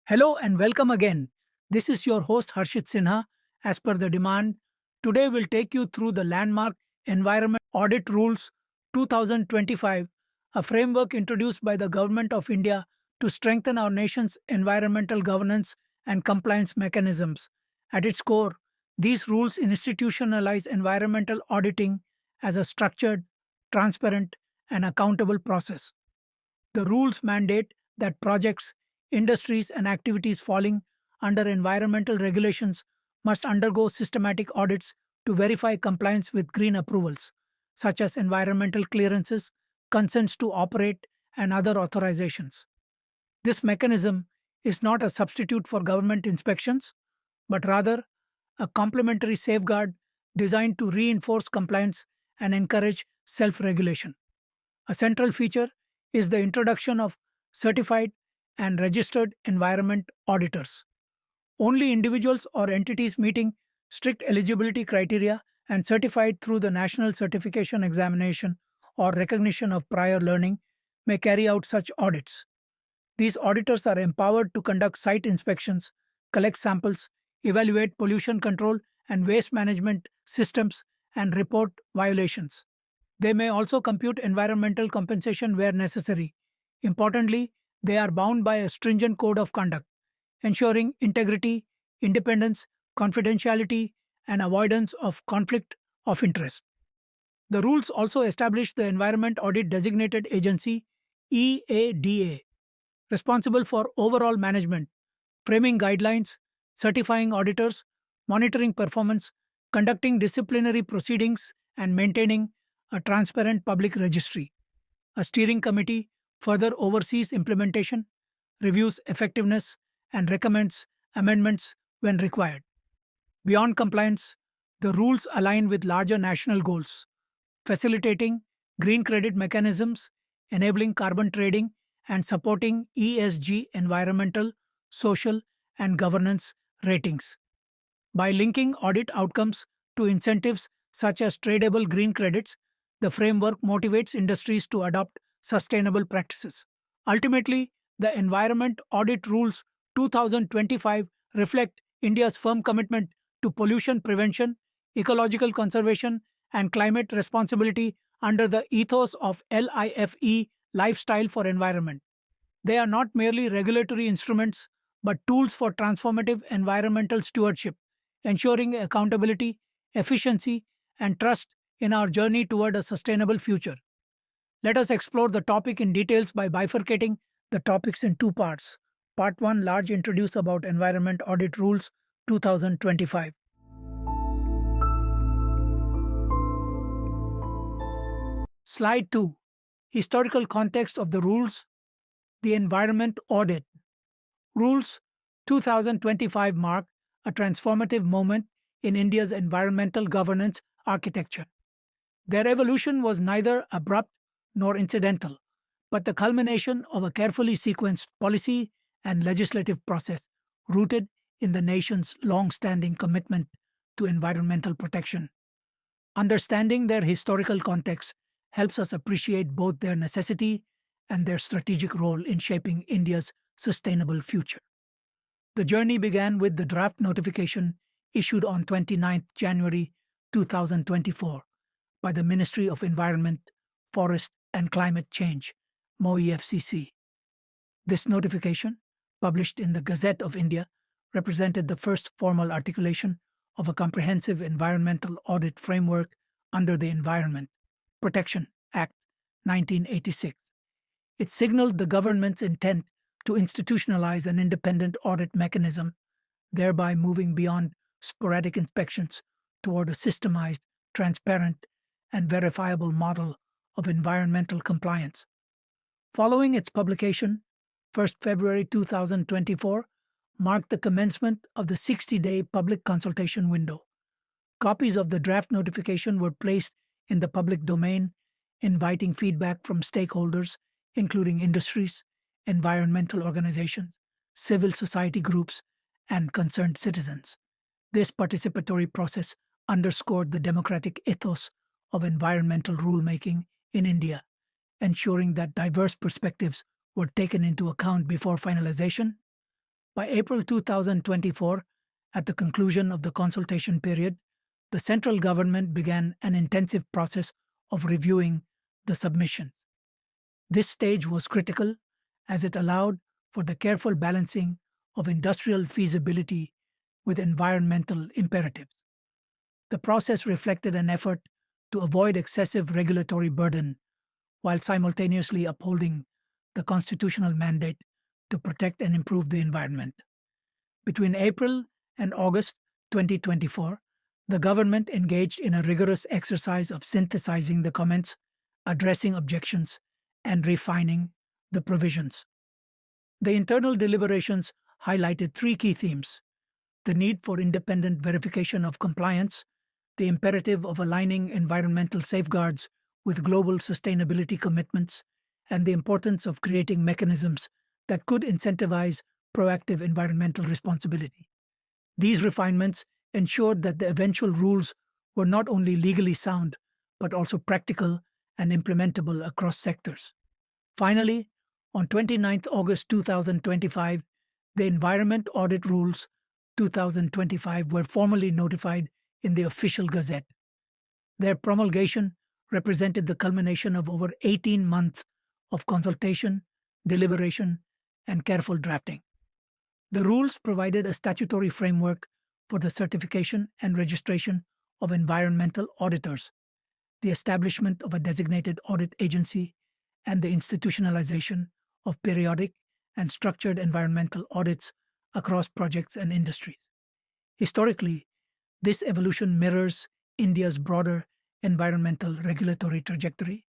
Hello and welcome again. This is your host Harshit Sinha. As per the demand, today we'll take you through the landmark Environment Audit Rules 2025, a framework introduced by the Government of India to strengthen our nation's environmental governance and compliance mechanisms. At its core, these rules institutionalize environmental auditing as a structured, transparent, and accountable process. The rules mandate that projects, industries, and activities falling under environmental regulations must undergo systematic audits to verify compliance with green approvals, such as environmental clearances, consents to operate, and other authorizations. This mechanism is not a substitute for government inspections, but rather a complementary safeguard designed to reinforce compliance and encourage self regulation. A central feature is the introduction of certified and registered environment auditors. Only individuals or entities meeting strict eligibility criteria and certified through the National Certification Examination or recognition of prior learning may carry out such audits. These auditors are empowered to conduct site inspections, collect samples, evaluate pollution control and waste management systems, and report violations. They may also compute environmental compensation where necessary. Importantly, they are bound by a stringent code of conduct, ensuring integrity, independence, confidentiality, and avoidance of conflict of interest. The rules also establish the Environment Audit Designated Agency EADA, responsible for overall management, framing guidelines, certifying auditors, monitoring performance, conducting disciplinary proceedings, and maintaining a transparent public registry. A steering committee further oversees implementation, reviews effectiveness, and recommends amendments when required. Beyond compliance, the rules align with larger national goals, facilitating green credit mechanisms, enabling carbon trading, and supporting ESG environmental, social, and governance ratings. By linking audit outcomes to incentives such as tradable green credits, the framework motivates industries to adopt sustainable practices. Ultimately, the Environment Audit Rules 2025 reflect India's firm commitment to pollution prevention, ecological conservation, and climate responsibility under the ethos of LIFE Lifestyle for Environment. They are not merely regulatory instruments, but tools for transformative environmental stewardship, ensuring accountability, efficiency, and trust in our journey toward a sustainable future. Let us explore the topic in details by bifurcating the topics in two parts. Part 1, Large Introduce about Environment Audit Rules 2025. Slide 2, Historical Context of the Rules. The Environment Audit Rules 2025 mark a transformative moment in India's environmental governance architecture. Their evolution was neither abrupt nor incidental, but the culmination of a carefully sequenced policy and legislative process rooted in the nation's long standing commitment to environmental protection. Understanding their historical context helps us appreciate both their necessity and their strategic role in shaping India's sustainable future. The journey began with the draft notification issued on 29th January 2024 by the Ministry of Environment, Forest and Climate Change, MoEFCC. This notification, published in the Gazette of India, represented the first formal articulation of a comprehensive environmental audit framework under the Environment Protection Act 1986. It signaled the government's intent to institutionalize an independent audit mechanism, thereby moving beyond sporadic inspections toward a systemized, transparent, and verifiable model of environmental compliance. Following its publication, 1st February 2024 marked the commencement of the 60-day public consultation window. Copies of the draft notification were placed in the public domain, inviting feedback from stakeholders, including industries, environmental organizations, civil society groups, and concerned citizens. This participatory process underscored the democratic ethos of environmental rulemaking in India, ensuring that diverse perspectives were taken into account before finalization. By April 2024, at the conclusion of the consultation period, the central government began an intensive process of reviewing the submissions. This stage was critical as it allowed for the careful balancing of industrial feasibility with environmental imperatives. The process reflected an effort to avoid excessive regulatory burden while simultaneously upholding the constitutional mandate to protect and improve the environment. Between April and August 2024, the government engaged in a rigorous exercise of synthesizing the comments, addressing objections, and refining the provisions. The internal deliberations highlighted three key themes: the need for independent verification of compliance, the imperative of aligning environmental safeguards with global sustainability commitments, and the importance of creating mechanisms that could incentivize proactive environmental responsibility. These refinements ensured that the eventual rules were not only legally sound, but also practical and implementable across sectors. Finally, on 29th August 2025, the Environment Audit Rules 2025 were formally notified in the Official Gazette. Their promulgation represented the culmination of over 18 months of consultation, deliberation, and careful drafting. The rules provided a statutory framework for the certification and registration of environmental auditors, the establishment of a designated audit agency, and the institutionalization of periodic and structured environmental audits across projects and industries. Historically, this evolution mirrors India's broader environmental regulatory trajectory.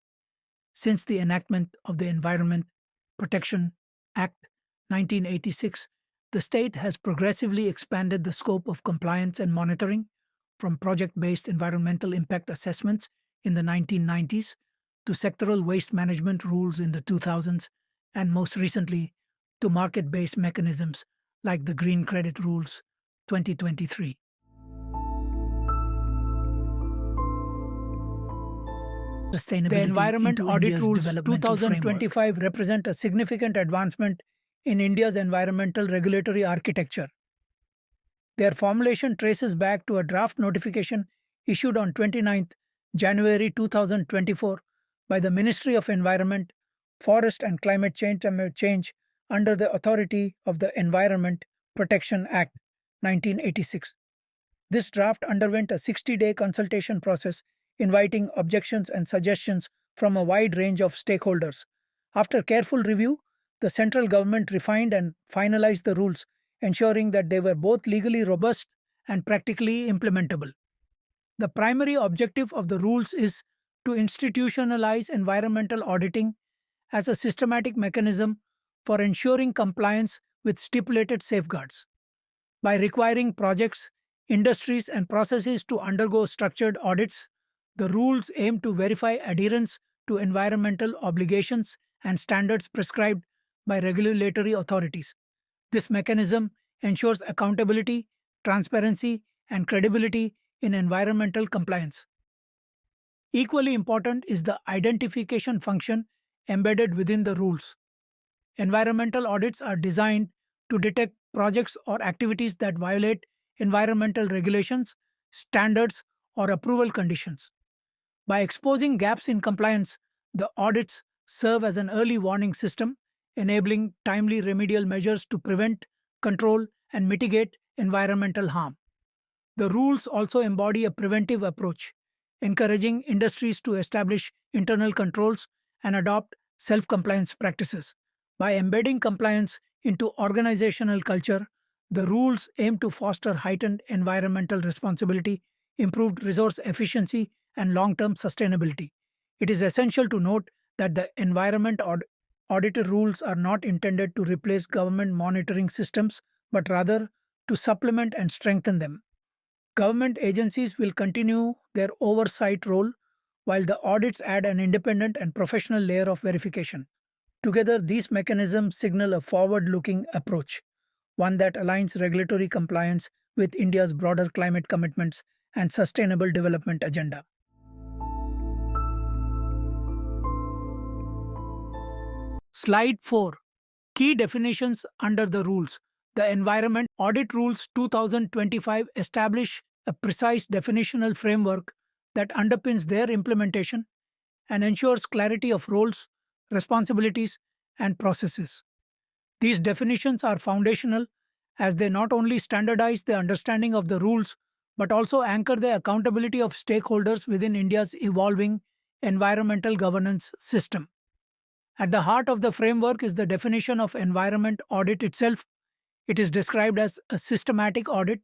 Since the enactment of the Environment Protection Act 1986, the state has progressively expanded the scope of compliance and monitoring, from project-based environmental impact assessments in the 1990s to sectoral waste management rules in the 2000s, and most recently to market-based mechanisms like the Green Credit Rules 2023. The Environment Audit Rules 2025 represent a significant advancement in India's environmental regulatory architecture. Their formulation traces back to a draft notification issued on 29th January 2024 by the Ministry of Environment, Forest and Climate Change under the authority of the Environment Protection Act 1986. This draft underwent a 60-day consultation process inviting objections and suggestions from a wide range of stakeholders. After careful review, the central government refined and finalized the rules, ensuring that they were both legally robust and practically implementable. The primary objective of the rules is to institutionalize environmental auditing as a systematic mechanism for ensuring compliance with stipulated safeguards. By requiring projects, industries, and processes to undergo structured audits, the rules aim to verify adherence to environmental obligations and standards prescribed by regulatory authorities. This mechanism ensures accountability, transparency, and credibility in environmental compliance. Equally important is the identification function embedded within the rules. Environmental audits are designed to detect projects or activities that violate environmental regulations, standards, or approval conditions. By exposing gaps in compliance, the audits serve as an early warning system, enabling timely remedial measures to prevent, control, and mitigate environmental harm. The rules also embody a preventive approach, encouraging industries to establish internal controls and adopt self-compliance practices. By embedding compliance into organizational culture, the rules aim to foster heightened environmental responsibility, improved resource efficiency, and long-term sustainability. It is essential to note that the auditor rules are not intended to replace government monitoring systems, but rather to supplement and strengthen them. Government agencies will continue their oversight role, while the audits add an independent and professional layer of verification. Together, these mechanisms signal a forward-looking approach, one that aligns regulatory compliance with India's broader climate commitments and sustainable development agenda. Slide 4. Key definitions under the rules. The Environment Audit Rules 2025 establish a precise definitional framework that underpins their implementation and ensures clarity of roles, responsibilities, and processes. These definitions are foundational as they not only standardize the understanding of the rules but also anchor the accountability of stakeholders within India's evolving environmental governance system. At the heart of the framework is the definition of environment audit itself. It is described as a systematic audit,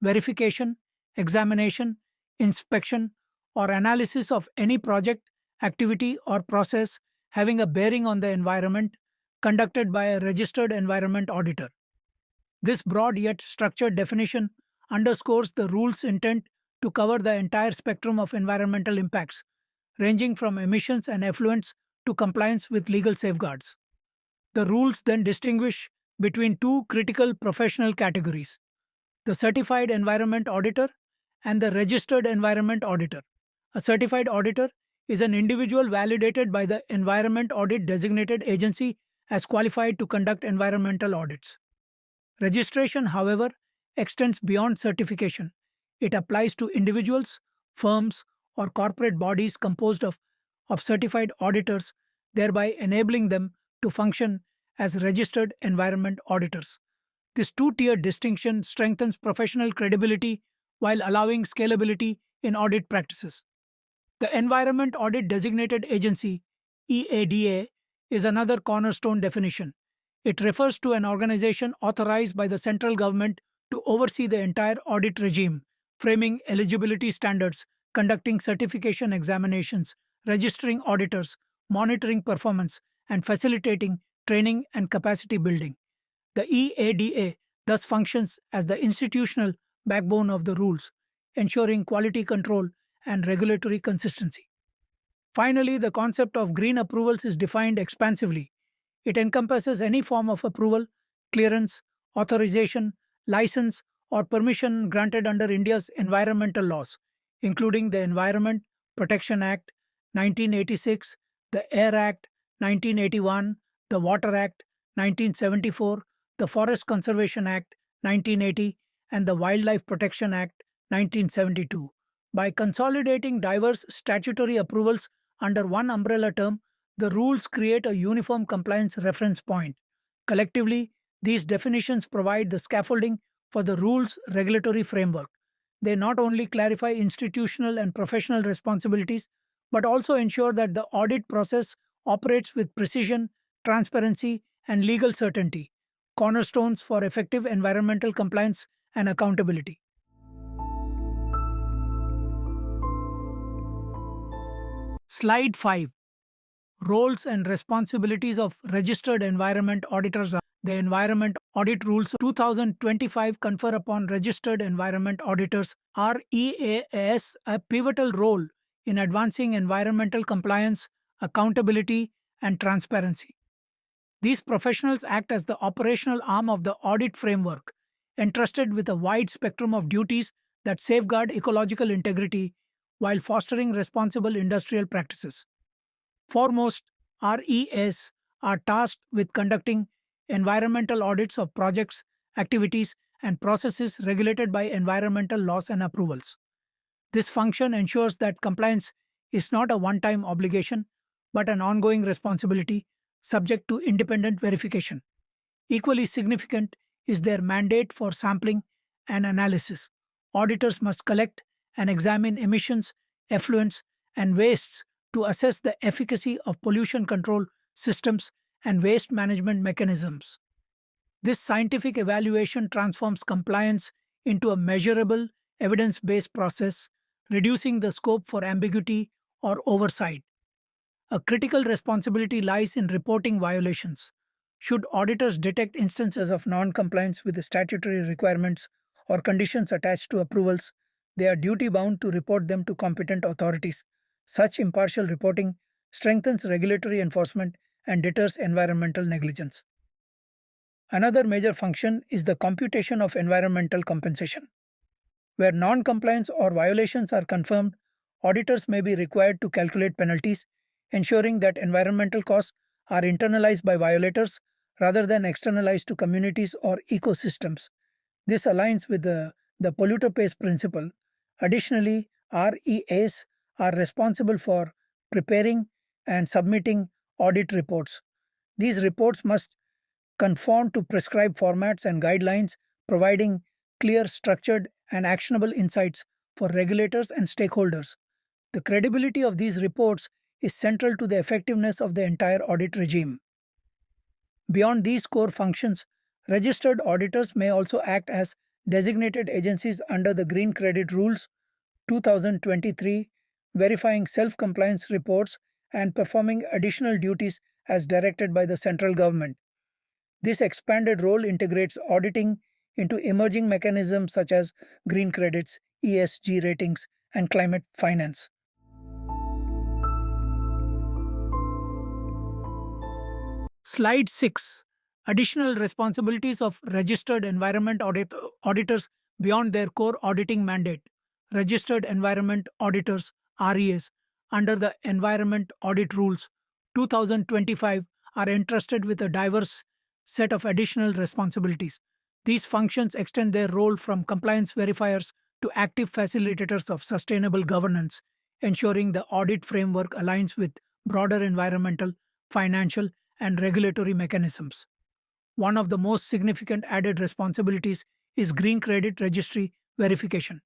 verification, examination, inspection, or analysis of any project, activity, or process having a bearing on the environment conducted by a registered environment auditor. This broad yet structured definition underscores the rule's intent to cover the entire spectrum of environmental impacts, ranging from emissions and effluents to compliance with legal safeguards. The rules then distinguish between two critical professional categories: the certified environment auditor and the registered environment auditor. A certified auditor is an individual validated by the Environment Audit Designated Agency as qualified to conduct environmental audits. Registration, however, extends beyond certification. It applies to individuals, firms, or corporate bodies composed of certified auditors, thereby enabling them to function as registered environment auditors. This two-tier distinction strengthens professional credibility while allowing scalability in audit practices. The Environment Audit Designated Agency (EADA) is another cornerstone definition. It refers to an organization authorized by the central government to oversee the entire audit regime, framing eligibility standards, conducting certification examinations, registering auditors, monitoring performance, and facilitating training and capacity building. The EADA thus functions as the institutional backbone of the rules, ensuring quality control and regulatory consistency. Finally, the concept of green approvals is defined expansively. It encompasses any form of approval, clearance, authorization, license, or permission granted under India's environmental laws, including the Environment Protection Act 1986, the Air Act 1981, the Water Act 1974, the Forest Conservation Act 1980, and the Wildlife Protection Act 1972. By consolidating diverse statutory approvals under one umbrella term, the rules create a uniform compliance reference point. Collectively, these definitions provide the scaffolding for the rules regulatory framework. They not only clarify institutional and professional responsibilities, but also ensure that the audit process operates with precision, transparency, and legal certainty, cornerstones for effective environmental compliance and accountability. Slide 5. Roles and responsibilities of registered environment auditors. The Environment Audit Rules 2025 confer upon registered environment auditors (REAS) a pivotal role in advancing environmental compliance, accountability, and transparency. These professionals act as the operational arm of the audit framework, entrusted with a wide spectrum of duties that safeguard ecological integrity while fostering responsible industrial practices. Foremost, RES are tasked with conducting environmental audits of projects, activities, and processes regulated by environmental laws and approvals. This function ensures that compliance is not a one time obligation but an ongoing responsibility subject to independent verification. Equally significant is their mandate for sampling and analysis. Auditors must collect and examine emissions, effluents, and wastes to assess the efficacy of pollution control systems and waste management mechanisms. This scientific evaluation transforms compliance into a measurable, evidence based process, reducing the scope for ambiguity or oversight. A critical responsibility lies in reporting violations. Should auditors detect instances of non compliance with the statutory requirements or conditions attached to approvals, they are duty bound to report them to competent authorities. Such impartial reporting strengthens regulatory enforcement and deters environmental negligence. Another major function is the computation of environmental compensation. Where non compliance or violations are confirmed, auditors may be required to calculate penalties, ensuring that environmental costs are internalized by violators rather than externalized to communities or ecosystems. This aligns with the polluter pays principle. Additionally, REAs are responsible for preparing and submitting audit reports. These reports must conform to prescribed formats and guidelines, providing clear, structured, and actionable insights for regulators and stakeholders. The credibility of these reports is central to the effectiveness of the entire audit regime. Beyond these core functions, registered auditors may also act as designated agencies under the Green Credit Rules 2023, verifying self compliance reports and performing additional duties as directed by the central government. This expanded role integrates auditing into emerging mechanisms such as green credits, ESG ratings, and climate finance. Slide 6. Additional responsibilities of registered environment auditors beyond their core auditing mandate. Registered environment auditors (REAs) under the Environment Audit Rules 2025 are entrusted with a diverse set of additional responsibilities. These functions extend their role from compliance verifiers to active facilitators of sustainable governance, ensuring the audit framework aligns with broader environmental, financial, and regulatory mechanisms. One of the most significant added responsibilities is Green Credit Registry verification.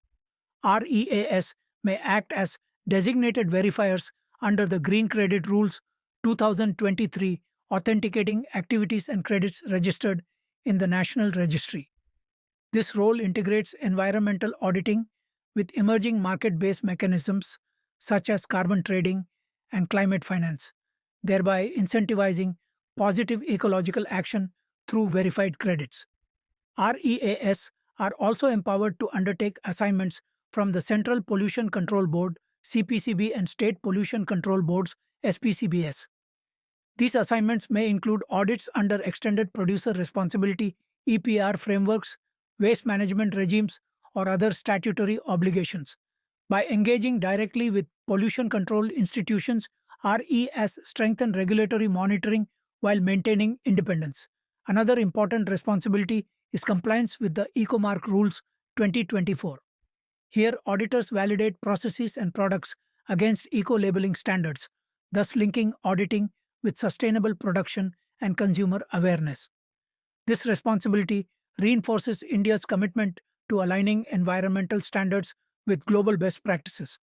REAS may act as designated verifiers under the Green Credit Rules 2023, authenticating activities and credits registered in the National Registry. This role integrates environmental auditing with emerging market based mechanisms such as carbon trading and climate finance, thereby incentivizing positive ecological action through verified credits. REAS are also empowered to undertake assignments from the Central Pollution Control Board (CPCB) and State Pollution Control Boards (SPCBS). These assignments may include audits under Extended Producer Responsibility (EPR) frameworks, waste management regimes, or other statutory obligations. By engaging directly with pollution control institutions, REAs strengthen regulatory monitoring while maintaining independence. Another important responsibility is compliance with the Ecomark Rules 2024. Here, auditors validate processes and products against eco labeling standards, thus linking auditing with sustainable production and consumer awareness. This responsibility reinforces India's commitment to aligning environmental standards with global best practices.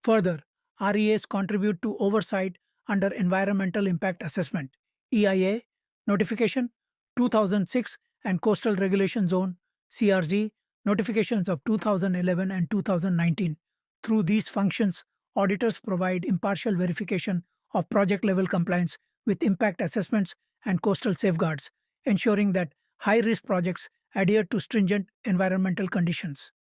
Further, REAs contribute to oversight under Environmental Impact Assessment (EIA) notification 2006 and Coastal Regulation Zone (CRZ) notifications of 2011 and 2019. Through these functions, auditors provide impartial verification of project level compliance with impact assessments and coastal safeguards, ensuring that high risk projects adhere to stringent environmental conditions.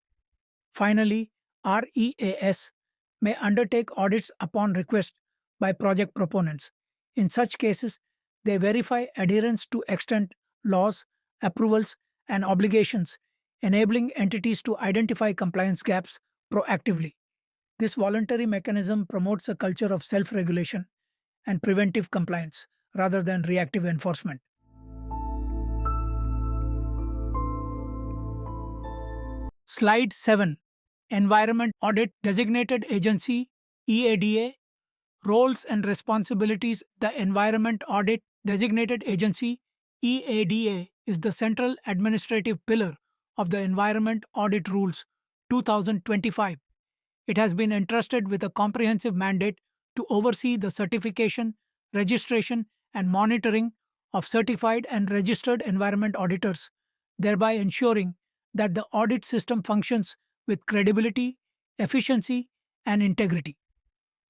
Finally, REAS may undertake audits upon request by project proponents. In such cases, they verify adherence to extant laws, approvals, and obligations, enabling entities to identify compliance gaps proactively. This voluntary mechanism promotes a culture of self regulation and preventive compliance rather than reactive enforcement. Slide 7. Environment Audit Designated Agency (EADA) Roles and Responsibilities. The Environment Audit Designated Agency (EADA) is the central administrative pillar of the Environment Audit Rules 2025. It has been entrusted with a comprehensive mandate to oversee the certification, registration, and monitoring of certified and registered environment auditors, thereby ensuring that the audit system functions with credibility, efficiency, and integrity.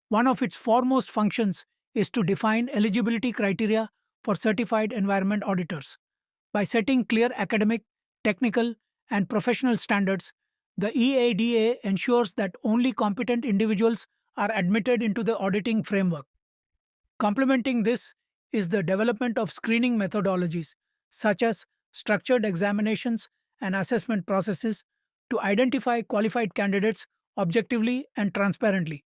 One of its foremost functions is to define eligibility criteria for certified environment auditors. By setting clear academic, technical, and professional standards, the EADA ensures that only competent individuals are admitted into the auditing framework. Complementing this is the development of screening methodologies, such as structured examinations and assessment processes, to identify qualified candidates objectively and transparently.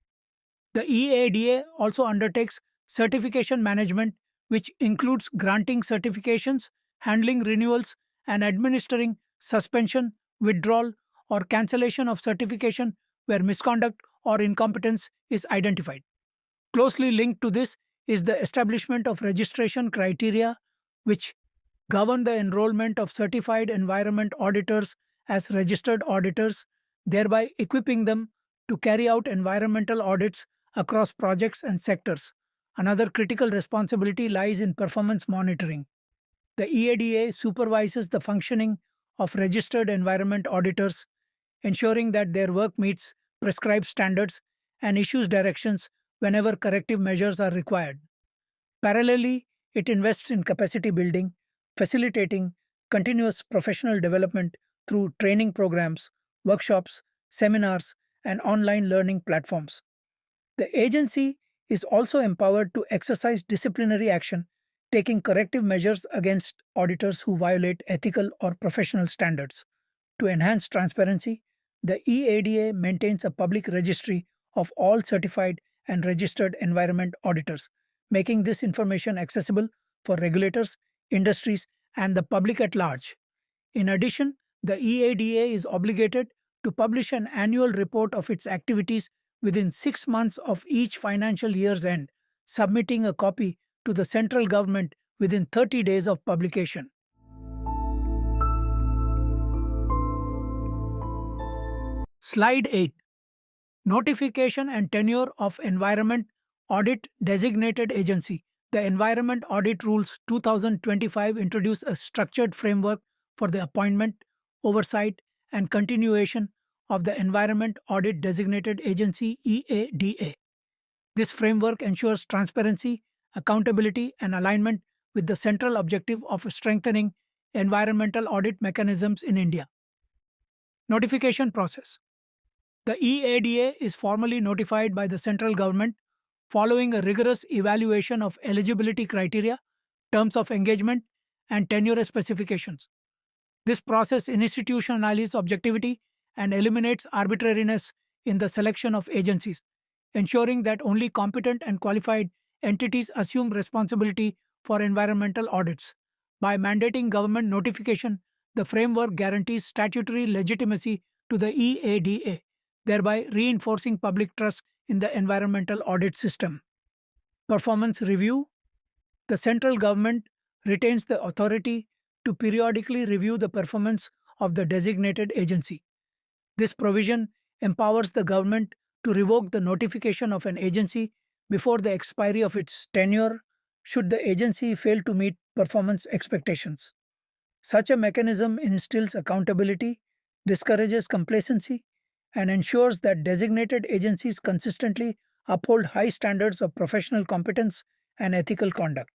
The EADA also undertakes certification management which includes granting certifications, handling renewals, and administering suspension, withdrawal, or cancellation of certification where misconduct or incompetence is identified. Closely linked to this is the establishment of registration criteria, which govern the enrollment of certified environment auditors as registered auditors, thereby equipping them to carry out environmental audits across projects and sectors. Another critical responsibility lies in performance monitoring. The EADA supervises the functioning of registered environment auditors, ensuring that their work meets prescribed standards and issues directions whenever corrective measures are required. Parallelly, it invests in capacity building, facilitating continuous professional development through training programs, workshops, seminars, and online learning platforms. The agency is also empowered to exercise disciplinary action, taking corrective measures against auditors who violate ethical or professional standards. To enhance transparency, the EADA maintains a public registry of all certified and registered environment auditors, making this information accessible for regulators, industries, and the public at large. In addition, the EADA is obligated to publish an annual report of its activities within 6 months of each financial year's end, submitting a copy to the central government within 30 days of publication. Slide 8. Notification and tenure of Environment Audit Designated Agency. The Environment Audit Rules 2025 introduce a structured framework for the appointment, oversight, and continuation of the Environment Audit Designated Agency EADA. This framework ensures transparency, accountability, and alignment with the central objective of strengthening environmental audit mechanisms in India. Notification process. The EADA is formally notified by the central government following a rigorous evaluation of eligibility criteria, terms of engagement, and tenure specifications. This process institutionalizes objectivity and eliminates arbitrariness in the selection of agencies, ensuring that only competent and qualified entities assume responsibility for environmental audits. By mandating government notification, the framework guarantees statutory legitimacy to the EADA, thereby reinforcing public trust in the environmental audit system. Performance review. The central government retains the authority to periodically review the performance of the designated agency. This provision empowers the government to revoke the notification of an agency before the expiry of its tenure should the agency fail to meet performance expectations. Such a mechanism instills accountability, discourages complacency, and ensures that designated agencies consistently uphold high standards of professional competence and ethical conduct.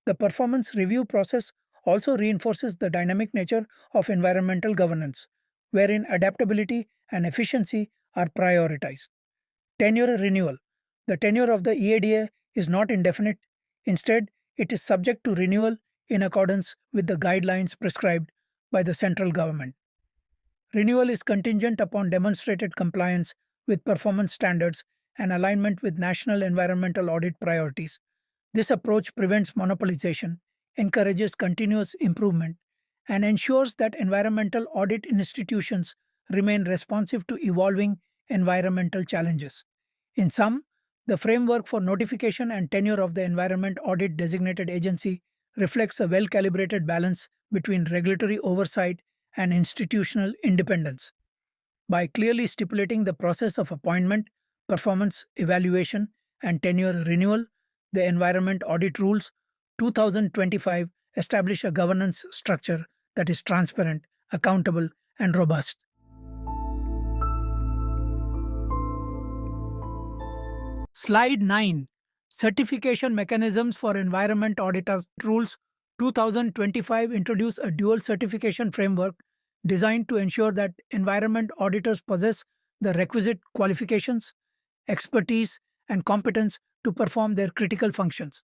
The performance review process also reinforces the dynamic nature of environmental governance, wherein adaptability and efficiency are prioritized. Tenure renewal. The tenure of the EADA is not indefinite. Instead, it is subject to renewal in accordance with the guidelines prescribed by the central government. Renewal is contingent upon demonstrated compliance with performance standards and alignment with national environmental audit priorities. This approach prevents monopolization, encourages continuous improvement, and ensures that environmental audit institutions remain responsive to evolving environmental challenges. In sum, the framework for notification and tenure of the Environment Audit Designated Agency reflects a well calibrated balance between regulatory oversight and institutional independence. By clearly stipulating the process of appointment, performance evaluation, and tenure renewal, the Environment Audit Rules 2025 establish a governance structure that is transparent, accountable, and robust. Slide 9. Certification Mechanisms for Environment Auditors Rules 2025 introduce a dual certification framework designed to ensure that environment auditors possess the requisite qualifications, expertise, and competence to perform their critical functions.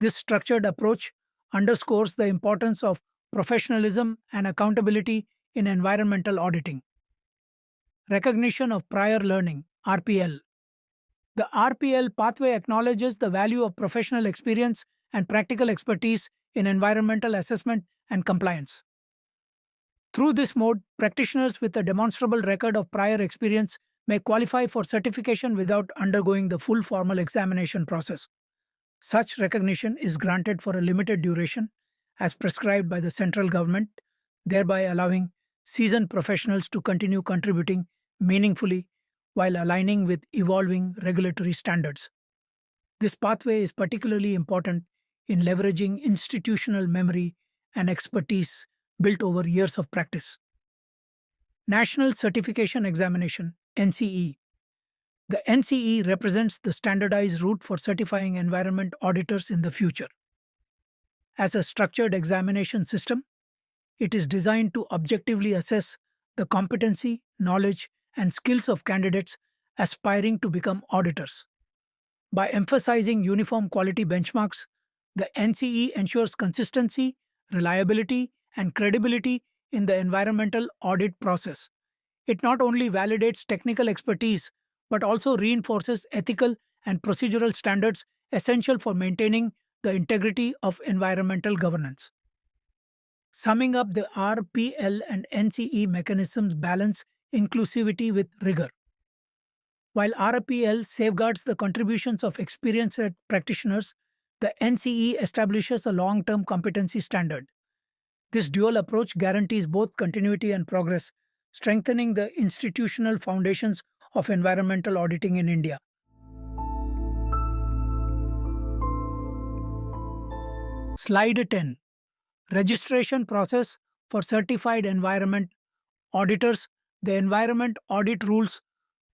This structured approach underscores the importance of professionalism and accountability in environmental auditing. Recognition of prior learning (RPL). The RPL pathway acknowledges the value of professional experience and practical expertise in environmental assessment and compliance. Through this mode, practitioners with a demonstrable record of prior experience may qualify for certification without undergoing the full formal examination process. Such recognition is granted for a limited duration, as prescribed by the central government, thereby allowing seasoned professionals to continue contributing meaningfully while aligning with evolving regulatory standards. This pathway is particularly important in leveraging institutional memory and expertise built over years of practice. National Certification Examination (NCE). The NCE represents the standardized route for certifying environment auditors in the future. As a structured examination system, it is designed to objectively assess the competency, knowledge, and skills of candidates aspiring to become auditors. By emphasizing uniform quality benchmarks, the NCE ensures consistency, reliability, and credibility in the environmental audit process. It not only validates technical expertise but also reinforces ethical and procedural standards essential for maintaining the integrity of environmental governance. Summing up, the RPL and NCE mechanisms balance inclusivity with rigor. While RPL safeguards the contributions of experienced practitioners, the NCE establishes a long term competency standard. This dual approach guarantees both continuity and progress, strengthening the institutional foundations of environmental auditing in India. Slide 10. Registration process for certified environment auditors. The Environment Audit Rules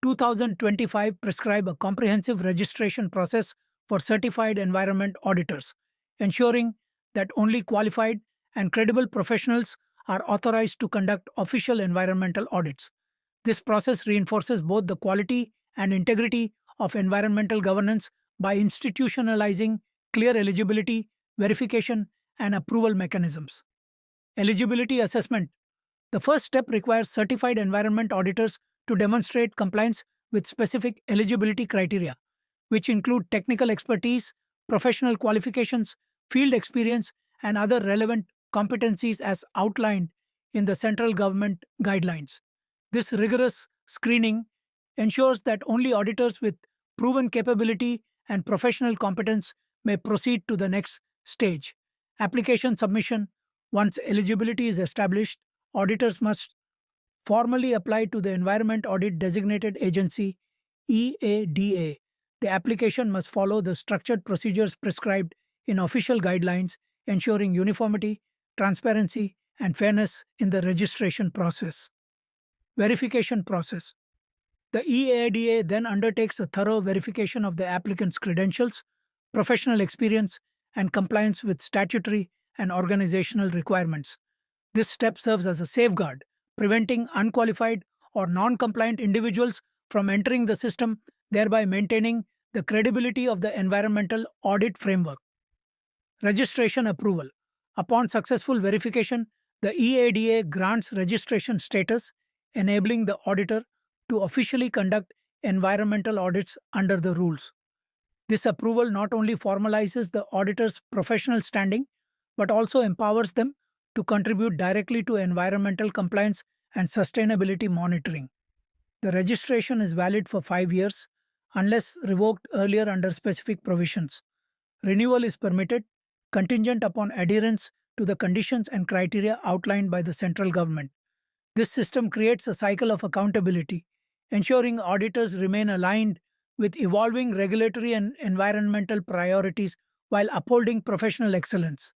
2025 prescribe a comprehensive registration process for certified environment auditors, ensuring that only qualified and credible professionals are authorized to conduct official environmental audits. This process reinforces both the quality and integrity of environmental governance by institutionalizing clear eligibility, verification, and approval mechanisms. Eligibility assessment. The first step requires certified environment auditors to demonstrate compliance with specific eligibility criteria, which include technical expertise, professional qualifications, field experience, and other relevant competencies as outlined in the central government guidelines. This rigorous screening ensures that only auditors with proven capability and professional competence may proceed to the next stage. Application submission. Once eligibility is established, auditors must formally apply to the Environment Audit Designated Agency (EADA). The application must follow the structured procedures prescribed in official guidelines, ensuring uniformity, transparency, and fairness in the registration process. Verification process. The EADA then undertakes a thorough verification of the applicant's credentials, professional experience, and compliance with statutory and organizational requirements. This step serves as a safeguard, preventing unqualified or non compliant individuals from entering the system, thereby maintaining the credibility of the environmental audit framework. Registration approval. Upon successful verification, the EADA grants registration status, enabling the auditor to officially conduct environmental audits under the rules. This approval not only formalizes the auditor's professional standing but also empowers them to contribute directly to environmental compliance and sustainability monitoring. The registration is valid for 5 years unless revoked earlier under specific provisions. Renewal is permitted, contingent upon adherence to the conditions and criteria outlined by the central government. This system creates a cycle of accountability, ensuring auditors remain aligned with evolving regulatory and environmental priorities while upholding professional excellence.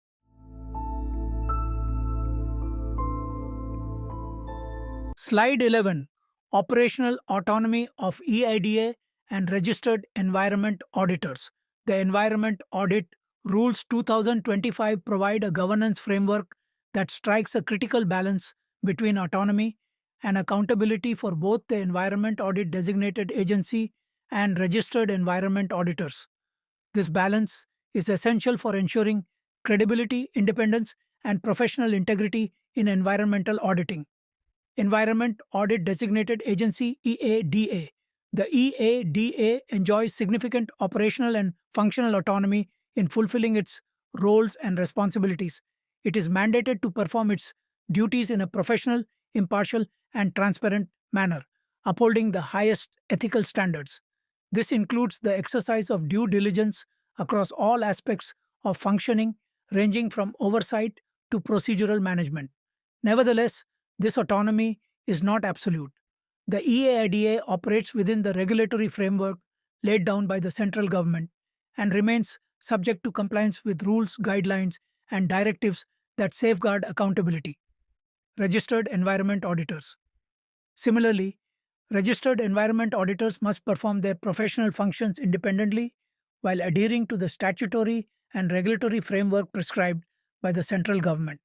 Slide 11. Operational autonomy of EIDA and registered environment auditors. The Environment Audit Rules 2025 provide a governance framework that strikes a critical balance between autonomy and accountability for both the Environment Audit Designated Agency and registered environment auditors. This balance is essential for ensuring credibility, independence, and professional integrity in environmental auditing. Environment Audit Designated Agency (EADA). The EADA enjoys significant operational and functional autonomy in fulfilling its roles and responsibilities. It is mandated to perform its duties in a professional, impartial, and transparent manner, upholding the highest ethical standards. This includes the exercise of due diligence across all aspects of functioning, ranging from oversight to procedural management. Nevertheless, this autonomy is not absolute. The EAIDA operates within the regulatory framework laid down by the central government and remains subject to compliance with rules, guidelines, and directives that safeguard accountability. Registered environment auditors. Similarly, registered environment auditors must perform their professional functions independently while adhering to the statutory and regulatory framework prescribed by the central government.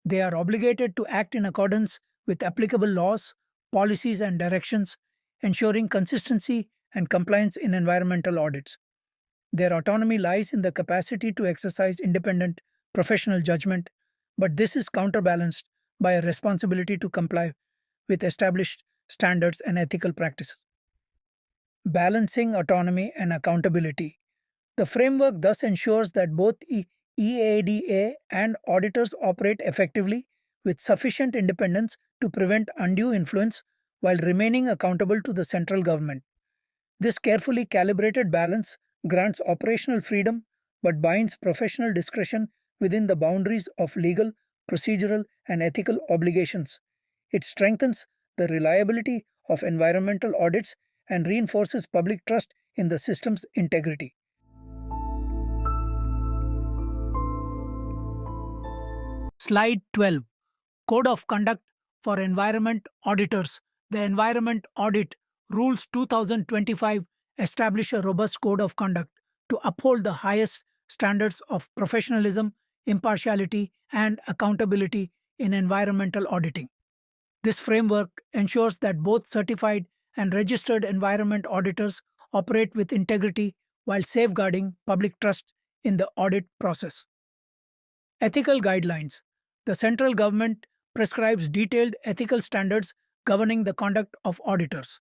They are obligated to act in accordance with applicable laws, policies, and directions, ensuring consistency and compliance in environmental audits. Their autonomy lies in the capacity to exercise independent professional judgment, but this is counterbalanced by a responsibility to comply with established standards and ethical practices. Balancing autonomy and accountability. The framework thus ensures that both EADA and auditors operate effectively with sufficient independence to prevent undue influence while remaining accountable to the central government. This carefully calibrated balance grants operational freedom but binds professional discretion within the boundaries of legal, procedural, and ethical obligations. It strengthens the reliability of environmental audits and reinforces public trust in the system's integrity. Slide 12. Code of Conduct for Environment Auditors. The Environment Audit Rules 2025 establish a robust code of conduct to uphold the highest standards of professionalism, impartiality, and accountability in environmental auditing. This framework ensures that both certified and registered environment auditors operate with integrity while safeguarding public trust in the audit process. Ethical guidelines. The central government prescribes detailed ethical standards governing the conduct of auditors.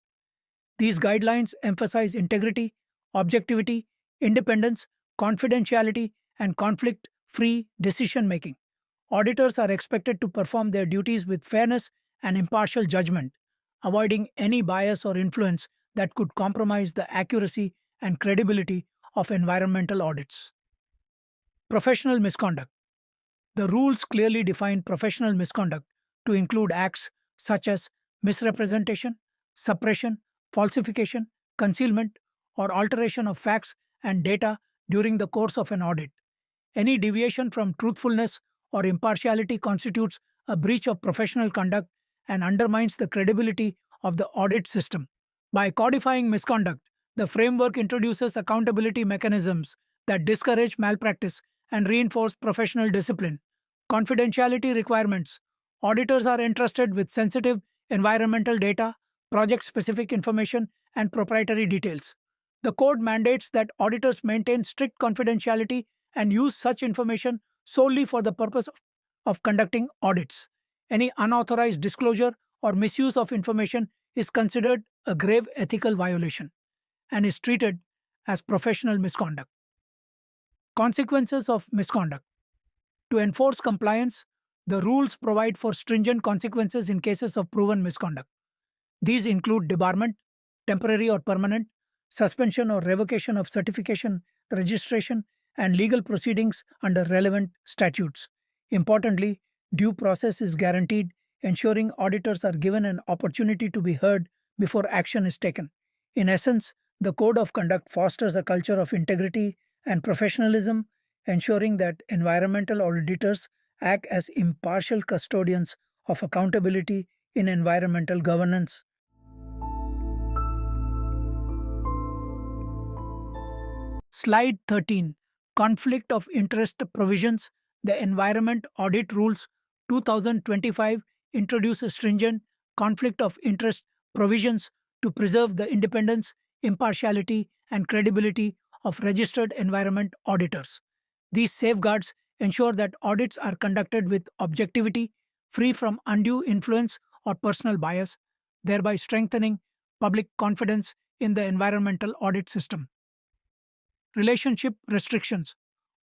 These guidelines emphasize integrity, objectivity, independence, confidentiality, and conflict free decision making. Auditors are expected to perform their duties with fairness and impartial judgment, avoiding any bias or influence that could compromise the accuracy and credibility of environmental audits. Professional misconduct. The rules clearly define professional misconduct to include acts such as misrepresentation, suppression, falsification, concealment, or alteration of facts and data during the course of an audit. Any deviation from truthfulness or impartiality constitutes a breach of professional conduct and undermines the credibility of the audit system. By codifying misconduct, the framework introduces accountability mechanisms that discourage malpractice and reinforce professional discipline. Confidentiality requirements. Auditors are entrusted with sensitive environmental data, project specific information, and proprietary details. The code mandates that auditors maintain strict confidentiality and use such information solely for the purpose of conducting audits. Any unauthorized disclosure or misuse of information is considered a grave ethical violation and is treated as professional misconduct. Consequences of misconduct. To enforce compliance, the rules provide for stringent consequences in cases of proven misconduct. These include debarment, temporary or permanent, suspension or revocation of certification, registration, and legal proceedings under relevant statutes. Importantly, due process is guaranteed, ensuring auditors are given an opportunity to be heard before action is taken. In essence, the Code of Conduct fosters a culture of integrity and professionalism, ensuring that environmental auditors act as impartial custodians of accountability in environmental governance. Slide 13. Conflict of Interest Provisions. The Environment Audit Rules 2025 introduce stringent conflict of interest provisions to preserve the independence, impartiality, and credibility of registered environment auditors. These safeguards ensure that audits are conducted with objectivity, free from undue influence or personal bias, thereby strengthening public confidence in the environmental audit system. Relationship restrictions.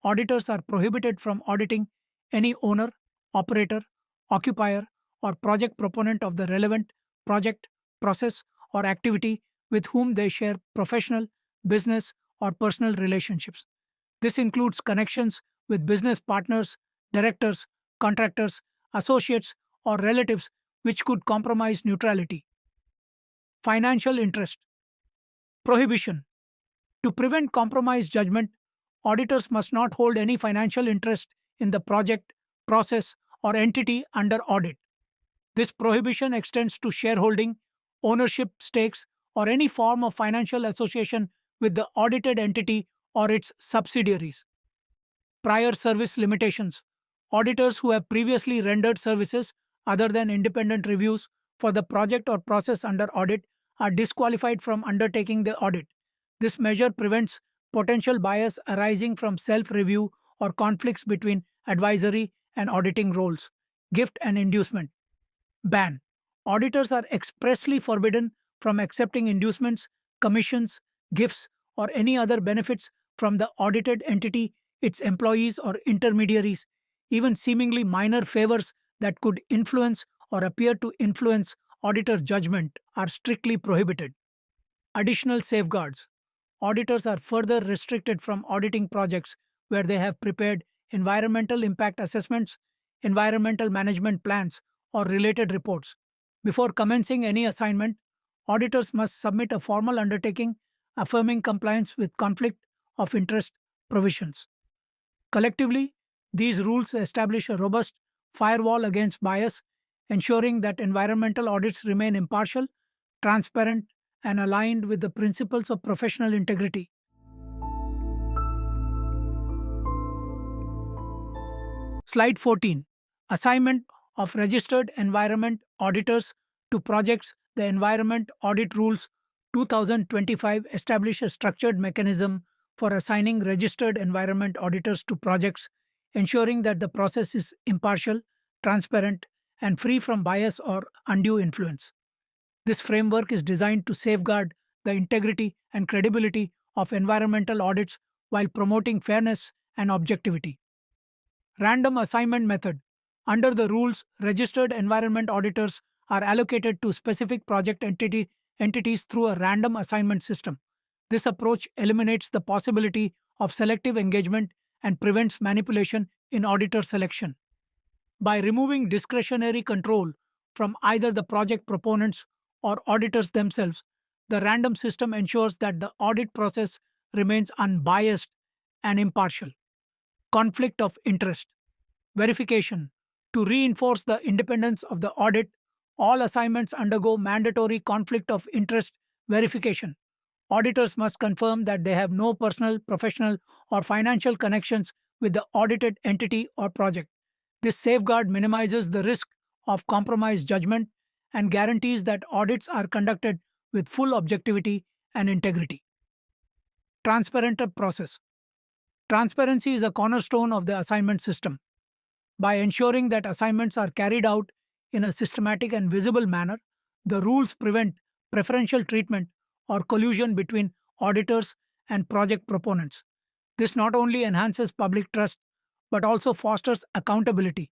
Auditors are prohibited from auditing any owner, operator, occupier, or project proponent of the relevant project, process, or activity with whom they share professional, business, or personal relationships. This includes connections with business partners, directors, contractors, associates, or relatives which could compromise neutrality. Financial interest. Prohibition. To prevent compromised judgment, auditors must not hold any financial interest in the project, process, or entity under audit. This prohibition extends to shareholding, ownership stakes, or any form of financial association with the audited entity or its subsidiaries. Prior service limitations. Auditors who have previously rendered services other than independent reviews for the project or process under audit are disqualified from undertaking the audit. This measure prevents potential bias arising from self review or conflicts between advisory and auditing roles. Gift and inducement. Ban. Auditors are expressly forbidden from accepting inducements, commissions, gifts, or any other benefits from the audited entity, its employees, or intermediaries. Even seemingly minor favors that could influence or appear to influence auditor judgment are strictly prohibited. Additional safeguards. Auditors are further restricted from auditing projects where they have prepared environmental impact assessments, environmental management plans, or related reports. Before commencing any assignment, auditors must submit a formal undertaking affirming compliance with conflict of interest provisions. Collectively, these rules establish a robust firewall against bias, ensuring that environmental audits remain impartial, transparent, and aligned with the principles of professional integrity. Slide 14. Assignment of registered environment auditors to projects. The Environment Audit Rules 2025 establish a structured mechanism for assigning registered environment auditors to projects, ensuring that the process is impartial, transparent, and free from bias or undue influence. This framework is designed to safeguard the integrity and credibility of environmental audits while promoting fairness and objectivity. Random assignment method. Under the rules, registered environment auditors are allocated to specific entities through a random assignment system. This approach eliminates the possibility of selective engagement and prevents manipulation in auditor selection. By removing discretionary control from either the project proponents or auditors themselves, the random system ensures that the audit process remains unbiased and impartial. Conflict of interest. Verification. To reinforce the independence of the audit, all assignments undergo mandatory conflict of interest verification. Auditors must confirm that they have no personal, professional, or financial connections with the audited entity or project. This safeguard minimizes the risk of compromised judgment and guarantees that audits are conducted with full objectivity and integrity. Transparent process. Transparency is a cornerstone of the assignment system. By ensuring that assignments are carried out in a systematic and visible manner, the rules prevent preferential treatment or collusion between auditors and project proponents. This not only enhances public trust but also fosters accountability,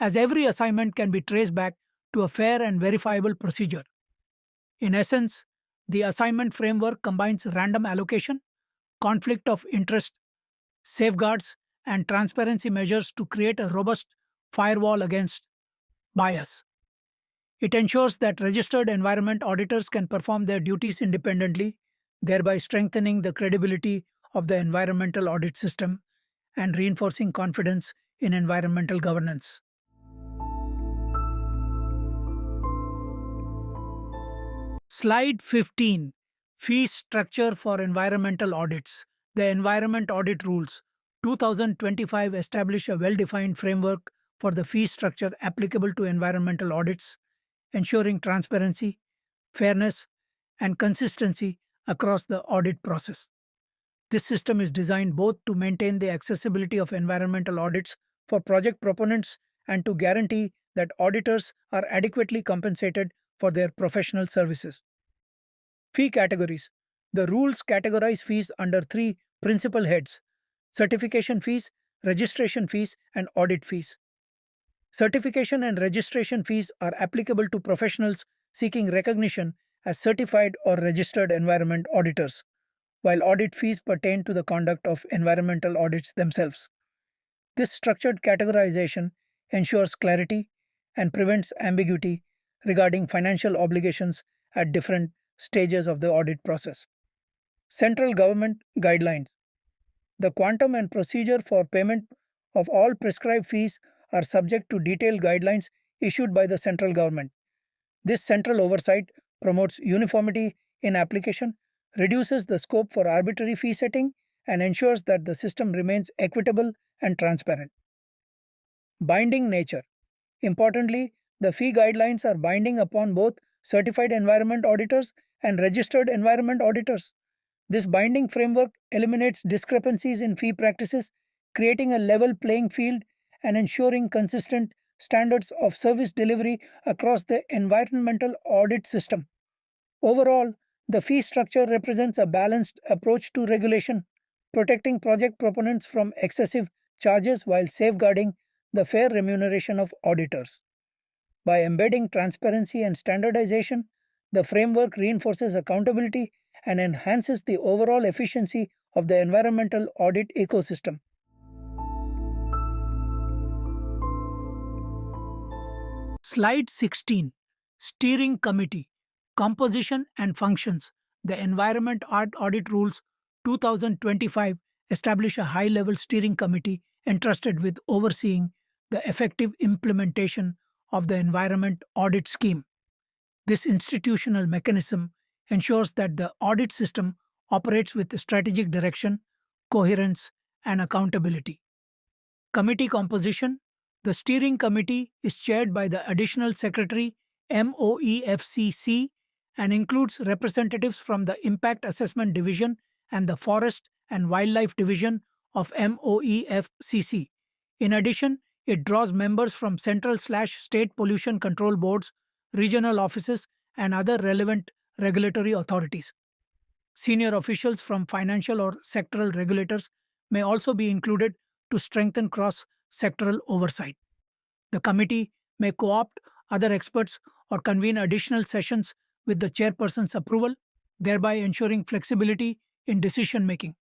as every assignment can be traced back to a fair and verifiable procedure. In essence, the assignment framework combines random allocation, conflict of interest, safeguards, and transparency measures to create a robust firewall against bias. It ensures that registered environment auditors can perform their duties independently, thereby strengthening the credibility of the environmental audit system and reinforcing confidence in environmental governance. Slide 15. Fee structure for environmental audits. The Environment Audit Rules 2025 establish a well defined framework for the fee structure applicable to environmental audits, ensuring transparency, fairness, and consistency across the audit process. This system is designed both to maintain the accessibility of environmental audits for project proponents and to guarantee that auditors are adequately compensated for their professional services. Fee categories. The rules categorize fees under three principal heads: certification fees, registration fees, and audit fees. Certification and registration fees are applicable to professionals seeking recognition as certified or registered environment auditors, while audit fees pertain to the conduct of environmental audits themselves. This structured categorization ensures clarity and prevents ambiguity regarding financial obligations at different stages of the audit process. Central government guidelines: the quantum and procedure for payment of all prescribed fees are subject to detailed guidelines issued by the central government. This central oversight promotes uniformity in application, reduces the scope for arbitrary fee setting, and ensures that the system remains equitable and transparent. Binding nature: importantly, the fee guidelines are binding upon both certified environment auditors and registered environment auditors. This binding framework eliminates discrepancies in fee practices, creating a level playing field and ensuring consistent standards of service delivery across the environmental audit system. Overall, the fee structure represents a balanced approach to regulation, protecting project proponents from excessive charges while safeguarding the fair remuneration of auditors. By embedding transparency and standardization, the framework reinforces accountability and enhances the overall efficiency of the environmental audit ecosystem. Slide 16: Steering Committee Composition and Functions. The Environment Art Audit Rules 2025 establish a high level steering committee entrusted with overseeing the effective implementation of the environment audit scheme. This institutional mechanism ensures that the audit system operates with strategic direction, coherence, and accountability. Committee composition: the steering committee is chaired by the Additional Secretary MOEFCC and includes representatives from the Impact Assessment Division and the Forest and Wildlife Division of MOEFCC. In addition, it draws members from central/state pollution control boards, regional offices, and other relevant regulatory authorities. Senior officials from financial or sectoral regulators may also be included to strengthen cross sectoral oversight. The committee may co opt other experts or convene additional sessions with the chairperson's approval, thereby ensuring flexibility in decision making.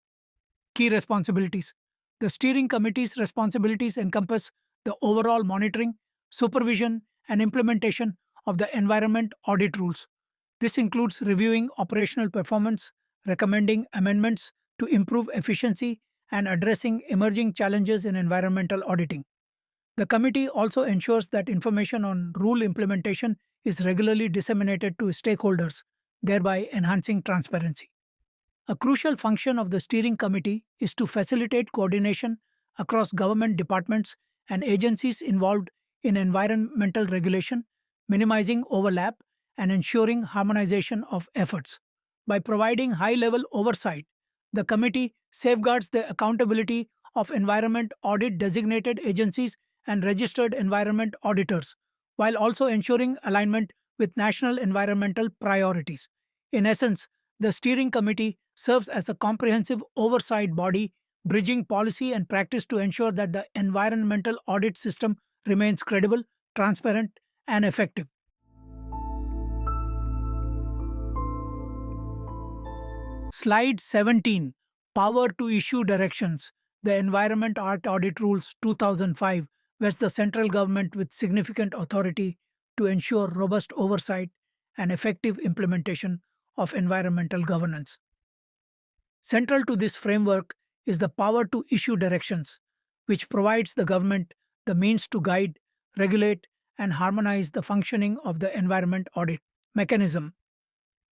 Key responsibilities: the steering committee's responsibilities encompass the overall monitoring, supervision, and implementation of the environment audit rules. This includes reviewing operational performance, recommending amendments to improve efficiency, and addressing emerging challenges in environmental auditing. The committee also ensures that information on rule implementation is regularly disseminated to stakeholders, thereby enhancing transparency. A crucial function of the steering committee is to facilitate coordination across government departments and agencies involved in environmental regulation, minimizing overlap and ensuring harmonization of efforts. By providing high level oversight, the committee safeguards the accountability of environment audit designated agencies and registered environment auditors, while also ensuring alignment with national environmental priorities. In essence, the steering committee serves as a comprehensive oversight body, bridging policy and practice to ensure that the environmental audit system remains credible, transparent, and effective. Slide 17: Power to issue directions. The Environment Art Audit Rules 2005 vest the central government with significant authority to ensure robust oversight and effective implementation of environmental governance. Central to this framework is the power to issue directions, which provides the government the means to guide, regulate, and harmonize the functioning of the environment audit mechanism.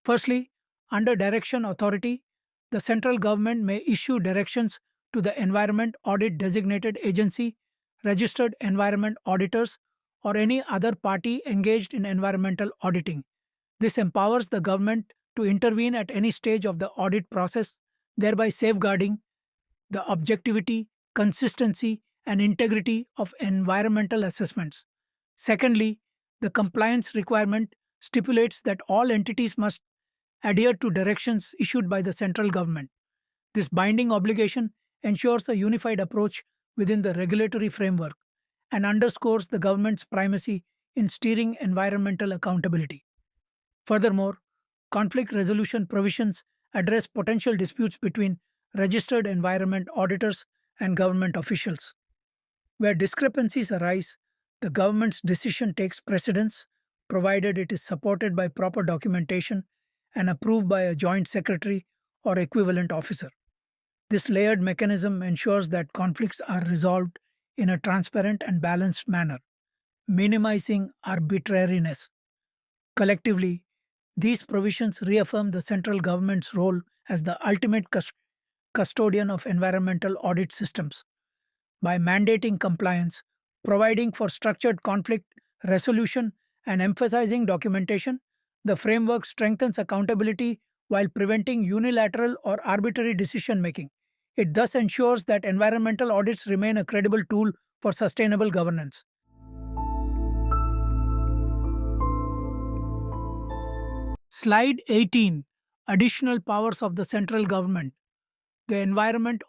Firstly, under direction authority, the central government may issue directions to the environment audit designated agency, registered environment auditors, or any other party engaged in environmental auditing. This empowers the government to intervene at any stage of the audit process, thereby safeguarding the objectivity, consistency, and integrity of environmental assessments. Secondly, the compliance requirement stipulates that all entities must adhere to directions issued by the central government. This binding obligation ensures a unified approach within the regulatory framework and underscores the government's primacy in steering environmental accountability. Furthermore, conflict resolution provisions address potential disputes between registered environment auditors and government officials. Where discrepancies arise, the government's decision takes precedence, provided it is supported by proper documentation and approved by a joint secretary or equivalent officer. This layered mechanism ensures that conflicts are resolved in a transparent and balanced manner, minimizing arbitrariness. Collectively, these provisions reaffirm the central government's role as the ultimate custodian of environmental audit systems. By mandating compliance, providing for structured conflict resolution, and emphasizing documentation, the framework strengthens accountability while preventing unilateral or arbitrary decision making. It thus ensures that environmental audits remain a credible tool for sustainable governance. Slide 18. Additional powers of the central government. The Environment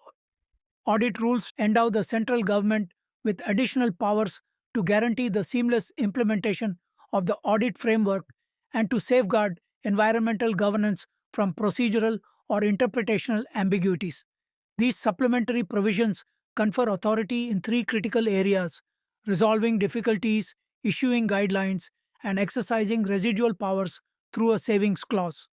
Audit rules endow the central government with additional powers to guarantee the seamless implementation of the audit framework and to safeguard environmental governance from procedural or interpretational ambiguities. These supplementary provisions confer authority in three critical areas: resolving difficulties, issuing guidelines, and exercising residual powers through a savings clause.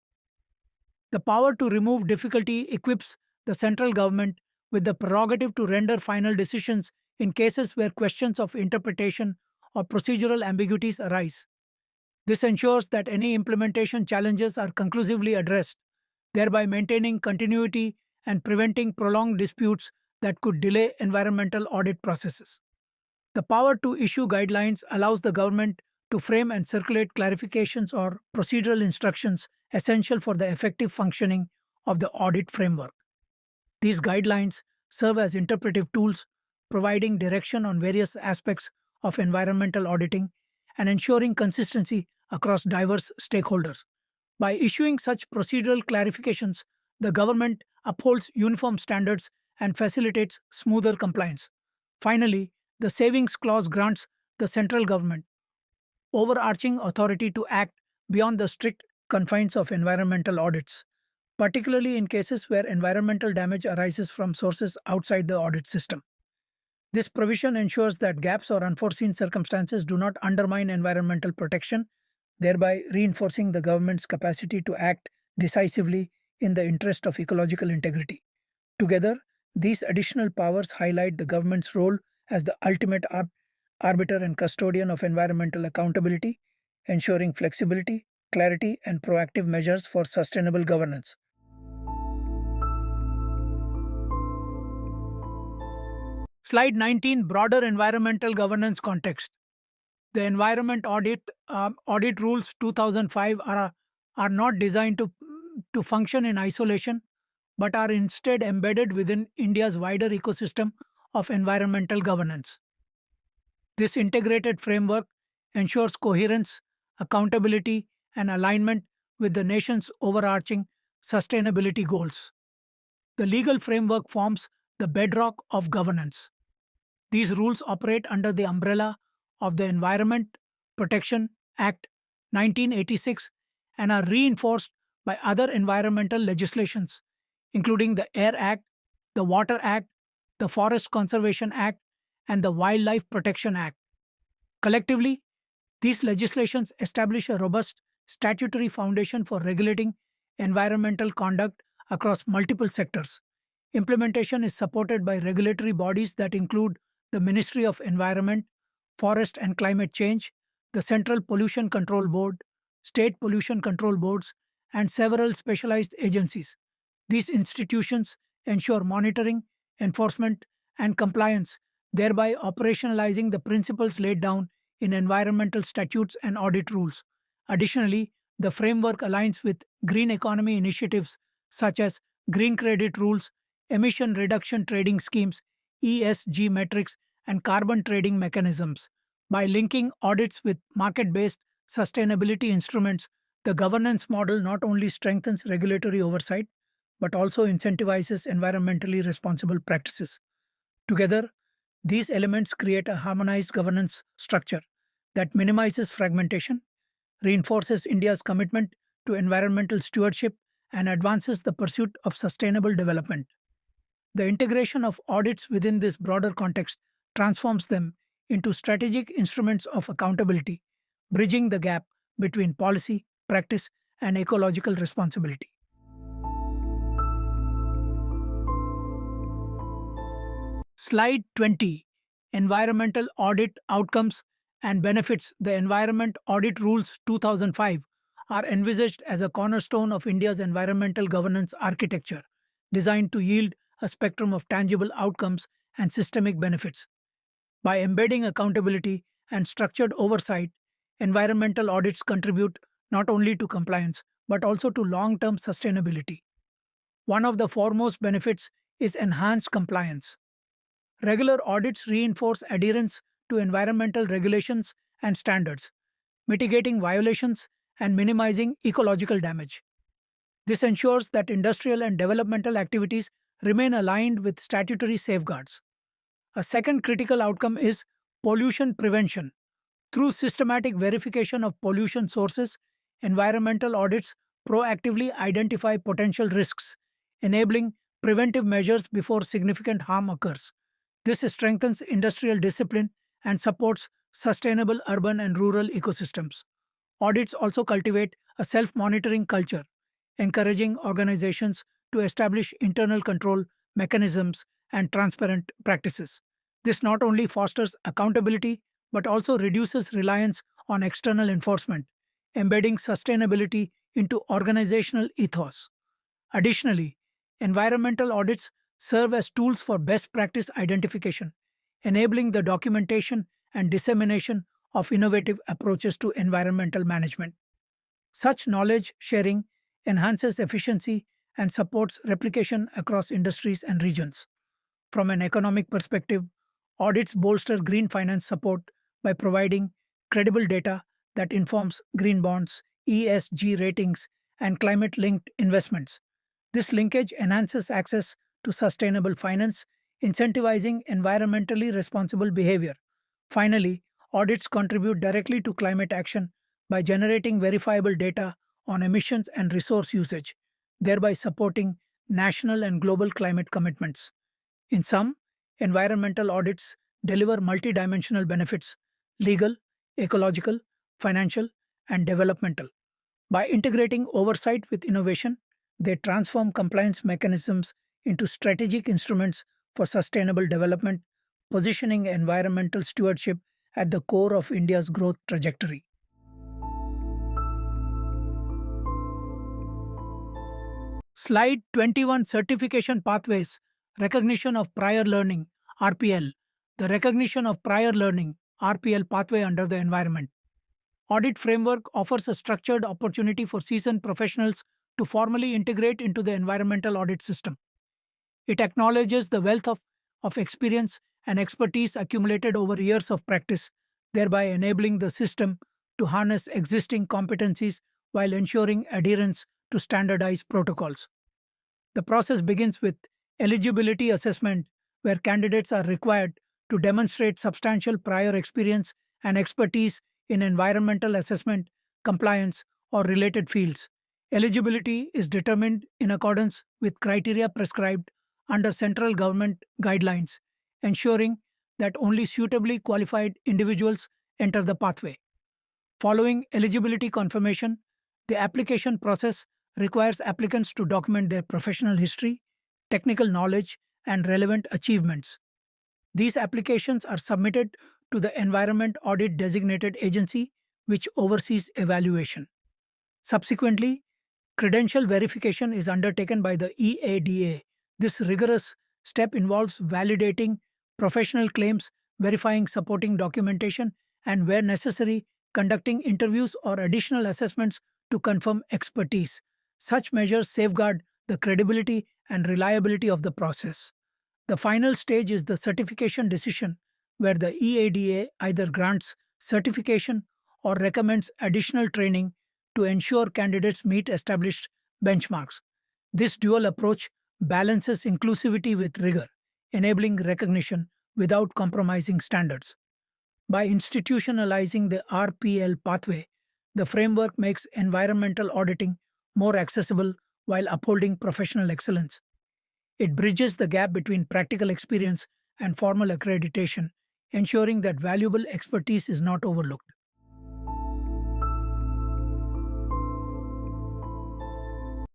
The power to remove difficulty equips the central government with the prerogative to render final decisions in cases where questions of interpretation or procedural ambiguities arise. This ensures that any implementation challenges are conclusively addressed, thereby maintaining continuity and preventing prolonged disputes that could delay environmental audit processes. The power to issue guidelines allows the government to frame and circulate clarifications or procedural instructions essential for the effective functioning of the audit framework. These guidelines serve as interpretive tools, providing direction on various aspects of environmental auditing and ensuring consistency across diverse stakeholders. By issuing such procedural clarifications, the government upholds uniform standards and facilitates smoother compliance. Finally, the savings clause grants the central government overarching authority to act beyond the strict confines of environmental audits, particularly in cases where environmental damage arises from sources outside the audit system. This provision ensures that gaps or unforeseen circumstances do not undermine environmental protection, thereby reinforcing the government's capacity to act decisively in the interest of ecological integrity. Together, these additional powers highlight the government's role as the ultimate arbiter and custodian of environmental accountability, ensuring flexibility, clarity, and proactive measures for sustainable governance. Slide 19. Broader environmental governance context. The Environment Audit Rules 2005 are not designed to function in isolation, but are instead embedded within India's wider ecosystem of environmental governance. This integrated framework ensures coherence, accountability, and alignment with the nation's overarching sustainability goals. The legal framework forms the bedrock of governance. These rules operate under the umbrella of the Environment Protection Act 1986 and are reinforced by other environmental legislations, including the Air Act, the Water Act, the Forest Conservation Act, and the Wildlife Protection Act. Collectively, these legislations establish a robust statutory foundation for regulating environmental conduct across multiple sectors. Implementation is supported by regulatory bodies that include the Ministry of Environment, Forest and Climate Change, the Central Pollution Control Board, state pollution control boards, and several specialized agencies. These institutions ensure monitoring, enforcement, and compliance, thereby operationalizing the principles laid down in environmental statutes and audit rules. Additionally, the framework aligns with green economy initiatives such as green credit rules, emission reduction trading schemes, ESG metrics, and carbon trading mechanisms. By linking audits with market based sustainability instruments, the governance model not only strengthens regulatory oversight but also incentivizes environmentally responsible practices. Together, these elements create a harmonized governance structure that minimizes fragmentation, reinforces India's commitment to environmental stewardship, and advances the pursuit of sustainable development. The integration of audits within this broader context transforms them into strategic instruments of accountability, bridging the gap between policy, practice, and ecological responsibility. Slide 20, Environmental Audit Outcomes and Benefits. The Environment Audit Rules 2005 are envisaged as a cornerstone of India's environmental governance architecture, designed to yield a spectrum of tangible outcomes and systemic benefits. By embedding accountability and structured oversight, environmental audits contribute not only to compliance but also to long term sustainability. One of the foremost benefits is enhanced compliance. Regular audits reinforce adherence to environmental regulations and standards, mitigating violations and minimizing ecological damage. This ensures that industrial and developmental activities remain aligned with statutory safeguards. A second critical outcome is pollution prevention. Through systematic verification of pollution sources, environmental audits proactively identify potential risks, enabling preventive measures before significant harm occurs. This strengthens industrial discipline and supports sustainable urban and rural ecosystems. Audits also cultivate a self monitoring culture, encouraging organizations to establish internal control mechanisms and transparent practices. This not only fosters accountability but also reduces reliance on external enforcement, embedding sustainability into organizational ethos. Additionally, environmental audits serve as tools for best practice identification, enabling the documentation and dissemination of innovative approaches to environmental management. Such knowledge sharing enhances efficiency and supports replication across industries and regions. From an economic perspective, audits bolster green finance support by providing credible data that informs green bonds, ESG ratings, and climate linked investments. This linkage enhances access to sustainable finance, incentivizing environmentally responsible behavior. Finally, audits contribute directly to climate action by generating verifiable data on emissions and resource usage, thereby supporting national and global climate commitments. In sum, environmental audits deliver multidimensional benefits: legal, ecological, financial, and developmental. By integrating oversight with innovation, they transform compliance mechanisms into strategic instruments for sustainable development, positioning environmental stewardship at the core of India's growth trajectory. Slide 21, Certification Pathways, Recognition of Prior Learning, RPL. The recognition of prior learning, RPL pathway under the environment. Audit framework offers a structured opportunity for seasoned professionals to formally integrate into the environmental audit system. It acknowledges the wealth of experience and expertise accumulated over years of practice, thereby enabling the system to harness existing competencies while ensuring adherence to standardized protocols. The process begins with eligibility assessment, where candidates are required to demonstrate substantial prior experience and expertise in environmental assessment, compliance, or related fields. Eligibility is determined in accordance with criteria prescribed under central government guidelines, ensuring that only suitably qualified individuals enter the pathway. Following eligibility confirmation, the application process requires applicants to document their professional history, technical knowledge, and relevant achievements. These applications are submitted to the Environment Audit Designated Agency, which oversees evaluation. Subsequently, credential verification is undertaken by the EADA. This rigorous step involves validating professional claims, verifying supporting documentation, and, where necessary, conducting interviews or additional assessments to confirm expertise. Such measures safeguard the credibility and reliability of the process. The final stage is the certification decision, where the EADA either grants certification or recommends additional training to ensure candidates meet established benchmarks. This dual approach balances inclusivity with rigor, enabling recognition without compromising standards. By institutionalizing the RPL pathway, the framework makes environmental auditing more accessible while upholding professional excellence. It bridges the gap between practical experience and formal accreditation, ensuring that valuable expertise is not overlooked.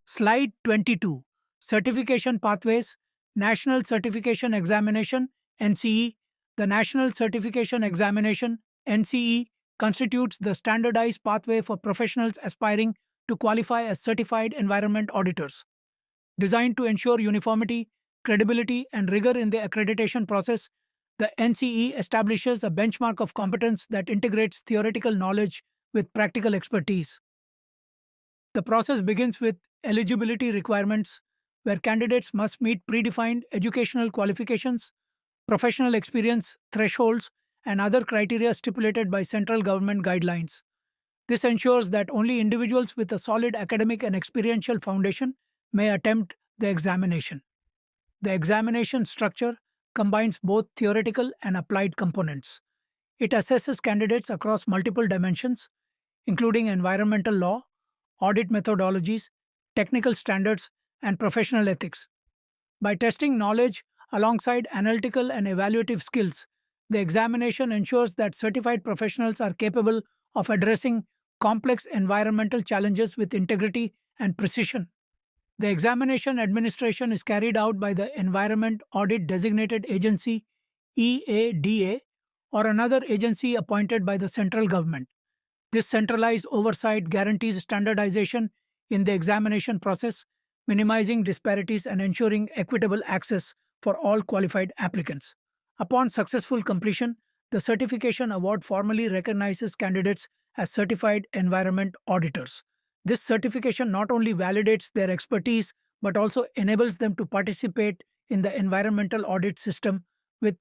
Slide 22. Certification Pathways, National Certification Examination NCE. The National Certification Examination NCE constitutes the standardized pathway for professionals aspiring to qualify as certified environment auditors. Designed to ensure uniformity, credibility, and rigor in the accreditation process, the NCE establishes a benchmark of competence that integrates theoretical knowledge with practical expertise. The process begins with eligibility requirements, where candidates must meet predefined educational qualifications, professional experience thresholds, and other criteria stipulated by central government guidelines. This ensures that only individuals with a solid academic and experiential foundation may attempt the examination. The examination structure combines both theoretical and applied components. It assesses candidates across multiple dimensions, including environmental law, audit methodologies, technical standards, and professional ethics. By testing knowledge alongside analytical and evaluative skills, the examination ensures that certified professionals are capable of addressing complex environmental challenges with integrity and precision. The examination administration is carried out by the Environment Audit Designated Agency EADA or another agency appointed by the central government. This centralized oversight guarantees standardization in the examination process, minimizing disparities and ensuring equitable access for all qualified applicants. Upon successful completion, the certification award formally recognizes candidates as certified environment auditors. This certification not only validates their expertise but also enables them to participate in the environmental audit system with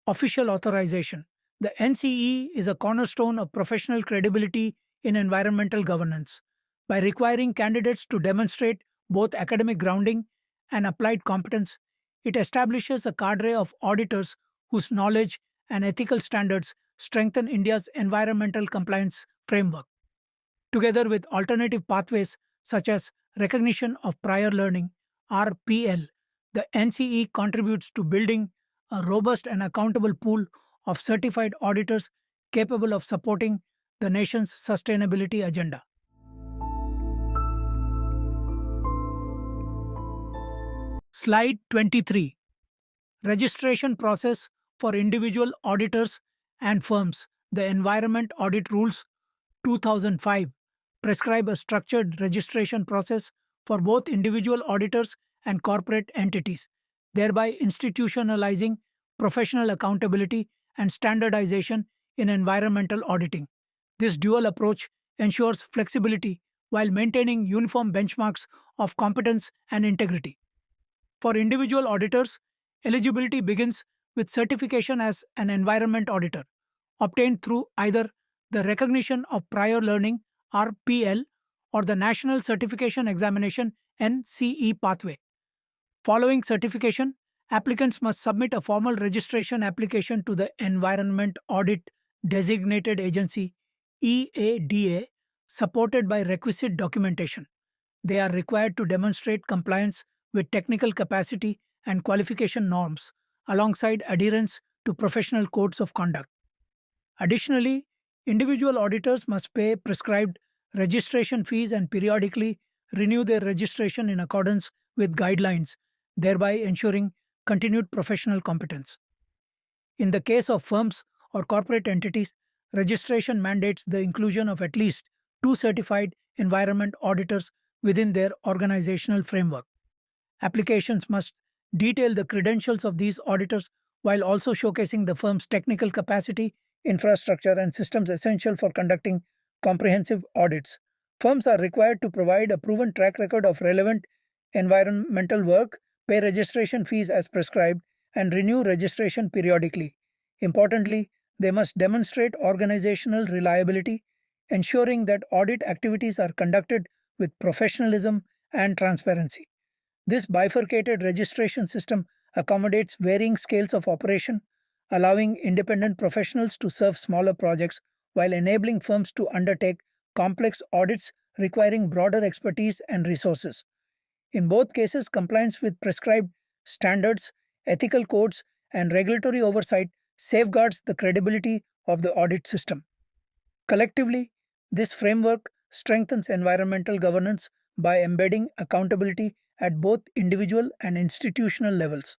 official authorization. The NCE is a cornerstone of professional credibility in environmental governance. By requiring candidates to demonstrate both academic grounding and applied competence, it establishes a cadre of auditors whose knowledge and ethical standards strengthen India's environmental compliance framework. Together with alternative pathways such as recognition of prior learning (RPL), the NCE contributes to building a robust and accountable pool of certified auditors capable of supporting the nation's sustainability agenda. Slide 23. Registration process for individual auditors and firms. The Environment Audit Rules 2005 prescribe a structured registration process for both individual auditors and corporate entities, thereby institutionalizing professional accountability and standardization in environmental auditing. This dual approach ensures flexibility while maintaining uniform benchmarks of competence and integrity. For individual auditors, eligibility begins with certification as an environment auditor, obtained through either the recognition of prior learning (RPL) or the National Certification Examination (NCE) pathway. Following certification, applicants must submit a formal registration application to the Environment Audit Designated Agency (EADA), supported by requisite documentation. They are required to demonstrate compliance with technical capacity and qualification norms, alongside adherence to professional codes of conduct. Additionally, individual auditors must pay prescribed registration fees and periodically renew their registration in accordance with guidelines, thereby ensuring continued professional competence. In the case of firms or corporate entities, registration mandates the inclusion of at least two certified environment auditors within their organizational framework. Applications must detail the credentials of these auditors while also showcasing the firm's technical capacity, infrastructure, and systems essential for conducting comprehensive audits. Firms are required to provide a proven track record of relevant environmental work, pay registration fees as prescribed, and renew registration periodically. Importantly, they must demonstrate organizational reliability, ensuring that audit activities are conducted with professionalism and transparency. This bifurcated registration system accommodates varying scales of operation, allowing independent professionals to serve smaller projects while enabling firms to undertake complex audits requiring broader expertise and resources. In both cases, compliance with prescribed standards, ethical codes, and regulatory oversight safeguards the credibility of the audit system. Collectively, this framework strengthens environmental governance by embedding accountability at both individual and institutional levels.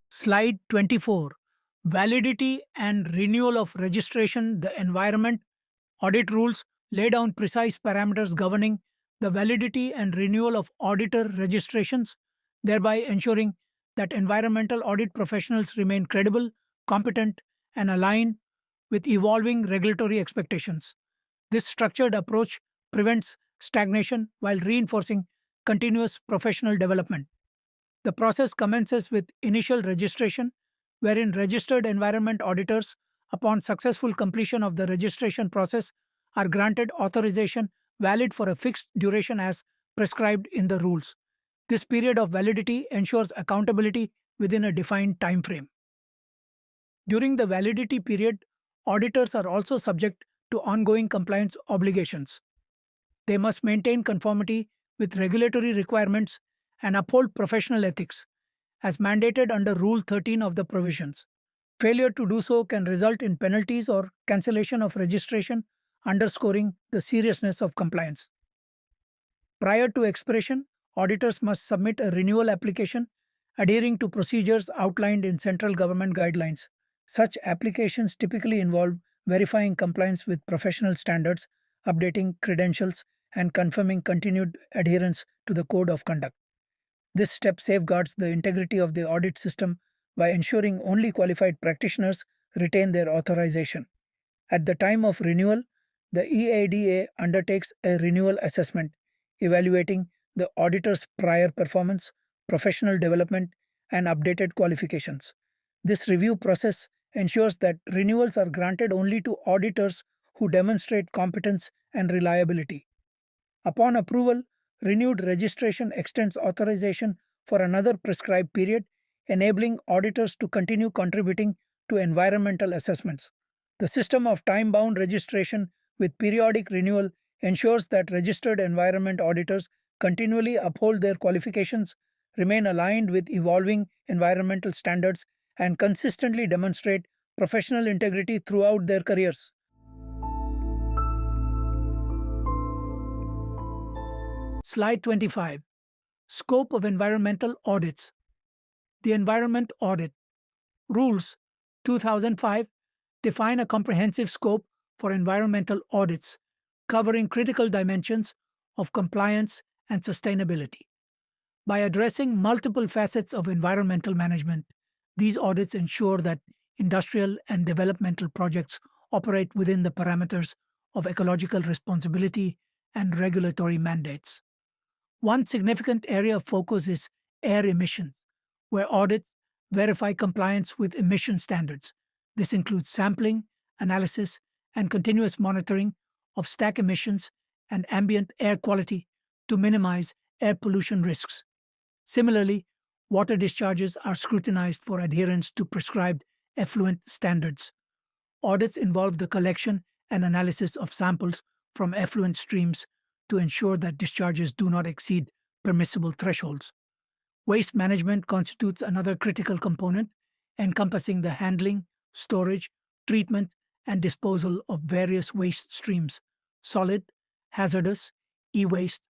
Slide 24. Validity and renewal of registration. The environment audit rules lay down precise parameters governing the validity and renewal of auditor registrations, thereby ensuring that environmental audit professionals remain credible, competent, and aligned with evolving regulatory expectations. This structured approach prevents stagnation while reinforcing continuous professional development. The process commences with initial registration, wherein registered environment auditors, upon successful completion of the registration process, are granted authorization valid for a fixed duration as prescribed in the rules. This period of validity ensures accountability within a defined time frame. During the validity period, auditors are also subject to ongoing compliance obligations. They must maintain conformity with regulatory requirements and uphold professional ethics, as mandated under Rule 13 of the provisions. Failure to do so can result in penalties or cancellation of registration, underscoring the seriousness of compliance. Prior to expiration, auditors must submit a renewal application adhering to procedures outlined in central government guidelines. Such applications typically involve verifying compliance with professional standards, updating credentials, and confirming continued adherence to the code of conduct. This step safeguards the integrity of the audit system by ensuring only qualified practitioners retain their authorization. At the time of renewal, the EADA undertakes a renewal assessment, evaluating the auditor's prior performance, professional development, and updated qualifications. This review process ensures that renewals are granted only to auditors who demonstrate competence and reliability. Upon approval, renewed registration extends authorization for another prescribed period, enabling auditors to continue contributing to environmental assessments. The system of time bound registration with periodic renewal ensures that registered environment auditors continually uphold their qualifications, remain aligned with evolving environmental standards, and consistently demonstrate professional integrity throughout their careers. Slide 25. Scope of environmental audits. The Environment Audit Rules 2005 define a comprehensive scope for environmental audits, covering critical dimensions of compliance and sustainability. By addressing multiple facets of environmental management, these audits ensure that industrial and developmental projects operate within the parameters of ecological responsibility and regulatory mandates. One significant area of focus is air emissions, where audits verify compliance with emission standards. This includes sampling, analysis, and continuous monitoring of stack emissions and ambient air quality to minimize air pollution risks. Similarly, water discharges are scrutinized for adherence to prescribed effluent standards. Audits involve the collection and analysis of samples from effluent streams to ensure that discharges do not exceed permissible thresholds. Waste management constitutes another critical component, encompassing the handling, storage, treatment, and disposal of various waste streams: solid, hazardous, e waste,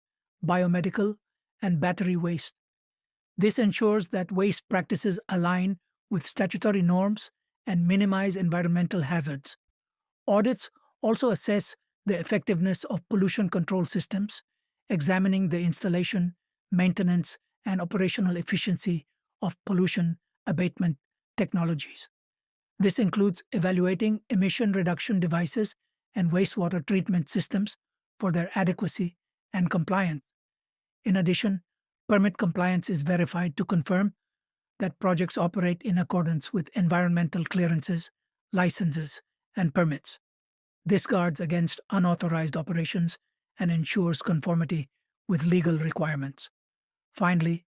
biomedical, and battery waste. This ensures that waste practices align with statutory norms and minimize environmental hazards. Audits also assess the effectiveness of pollution control systems, examining the installation, maintenance, and operational efficiency of pollution abatement technologies. This includes evaluating emission reduction devices and wastewater treatment systems for their adequacy and compliance. In addition, permit compliance is verified to confirm that projects operate in accordance with environmental clearances, licenses, and permits. This guards against unauthorized operations and ensures conformity with legal requirements. Finally,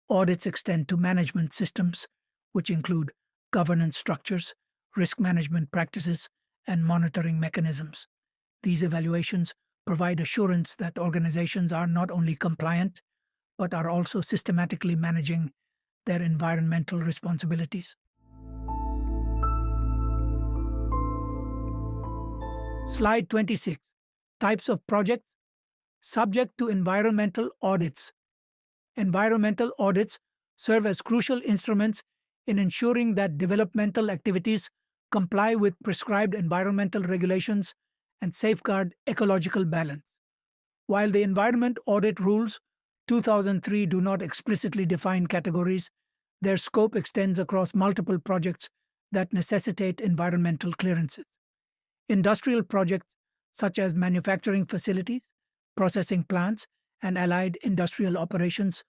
audits extend to management systems, which include governance structures, risk management practices, and monitoring mechanisms. These evaluations provide assurance that organizations are not only compliant, but are also systematically managing their environmental responsibilities. Slide 26. Types of projects subject to environmental audits. Environmental audits serve as crucial instruments in ensuring that developmental activities comply with prescribed environmental regulations and safeguard ecological balance. While the Environment Audit Rules 2003 do not explicitly define categories, their scope extends across multiple projects that necessitate environmental clearances. Industrial projects such as manufacturing facilities, processing plants, and allied industrial operations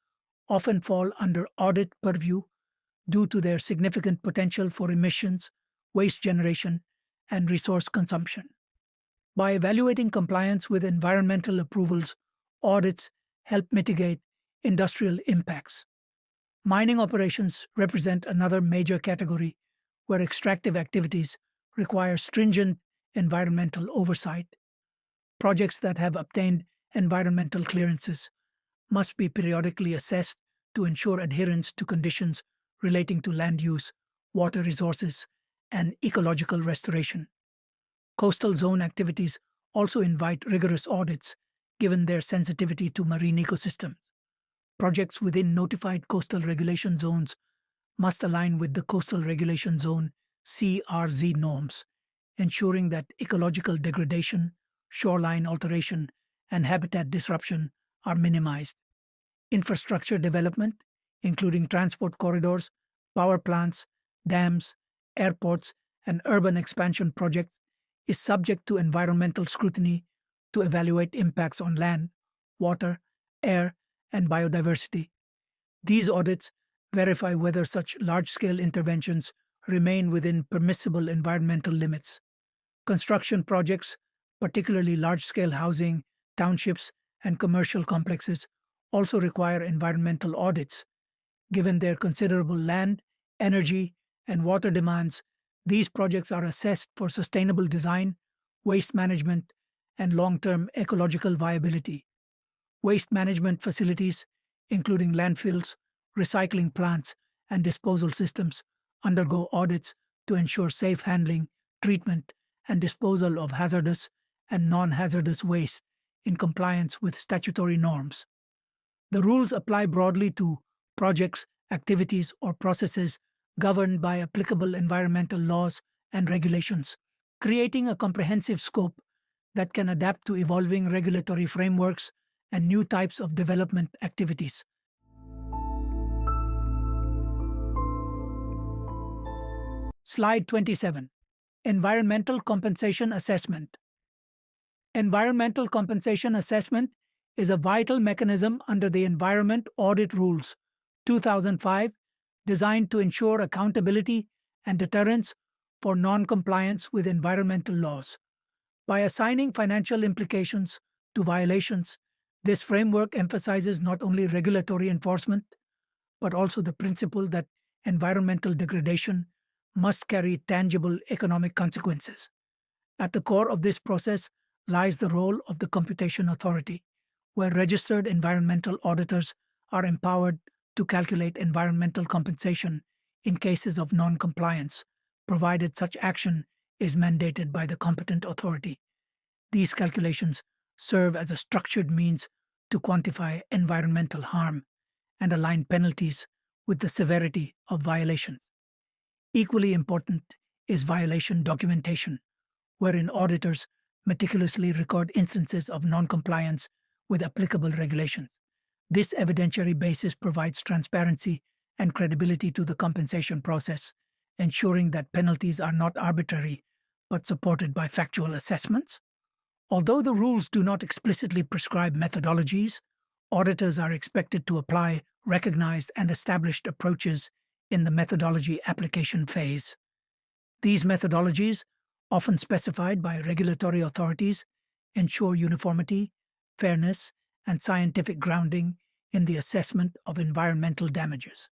often fall under audit purview due to their significant potential for emissions, waste generation, and resource consumption. By evaluating compliance with environmental approvals, audits help mitigate industrial impacts. Mining operations represent another major category where extractive activities require stringent environmental oversight. Projects that have obtained environmental clearances must be periodically assessed to ensure adherence to conditions relating to land use, water resources, and ecological restoration. Coastal zone activities also invite rigorous audits given their sensitivity to marine ecosystems. Projects within notified coastal regulation zones must align with the Coastal Regulation Zone (CRZ) norms, ensuring that ecological degradation, shoreline alteration, and habitat disruption are minimized. Infrastructure development, including transport corridors, power plants, dams, airports, and urban expansion projects, is subject to environmental scrutiny to evaluate impacts on land, water, air, and biodiversity. These audits verify whether such large scale interventions remain within permissible environmental limits. Construction projects, particularly large scale housing, townships, and commercial complexes, also require environmental audits. Given their considerable land, energy, and water demands, these projects are assessed for sustainable design, waste management, and long term ecological viability. Waste management facilities, including landfills, recycling plants, and disposal systems, undergo audits to ensure safe handling, treatment, and disposal of hazardous and non hazardous waste in compliance with statutory norms. The rules apply broadly to projects, activities, or processes governed by applicable environmental laws and regulations, creating a comprehensive scope that can adapt to evolving regulatory frameworks and new types of development activities. Slide 27. Environmental Compensation Assessment. Environmental compensation assessment is a vital mechanism under the Environment Audit Rules 2005 designed to ensure accountability and deterrence for non-compliance with environmental laws. By assigning financial implications to violations, this framework emphasizes not only regulatory enforcement, but also the principle that environmental degradation must carry tangible economic consequences. At the core of this process lies the role of the Computation Authority, where registered environmental auditors are empowered to calculate environmental compensation in cases of non-compliance, provided such action is mandated by the competent authority. These calculations serve as a structured means to quantify environmental harm and align penalties with the severity of violations. Equally important is violation documentation, wherein auditors meticulously record instances of non-compliance with applicable regulations. This evidentiary basis provides transparency and credibility to the compensation process, ensuring that penalties are not arbitrary but supported by factual assessments. Although the rules do not explicitly prescribe methodologies, auditors are expected to apply recognized and established approaches in the methodology application phase. These methodologies, often specified by regulatory authorities, ensure uniformity, fairness, and scientific grounding in the assessment of environmental damages.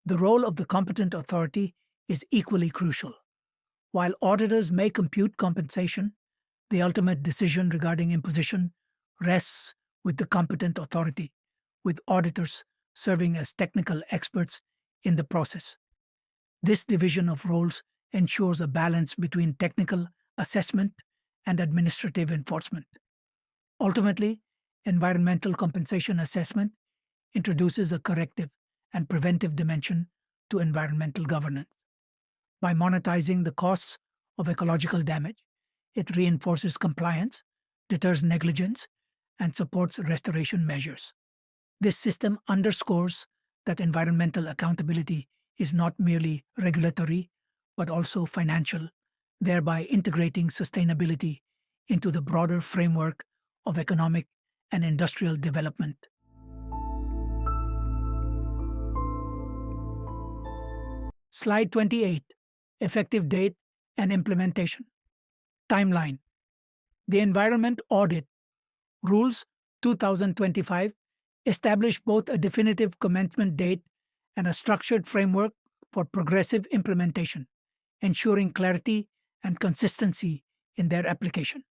The role of the competent authority is equally crucial. While auditors may compute compensation, the ultimate decision regarding imposition rests with the competent authority, with auditors serving as technical experts in the process. This division of roles ensures a balance between technical assessment and administrative enforcement. Ultimately, environmental compensation assessment introduces a corrective and preventive dimension to environmental governance. By monetizing the costs of ecological damage, it reinforces compliance, deters negligence, and supports restoration measures. This system underscores that environmental accountability is not merely regulatory but also financial, thereby integrating sustainability into the broader framework of economic and industrial development. Slide 28. Effective date and implementation. Timeline. The Environment Audit Rules 2025 establish both a definitive commencement date and a structured framework for progressive implementation, ensuring clarity and consistency in their application.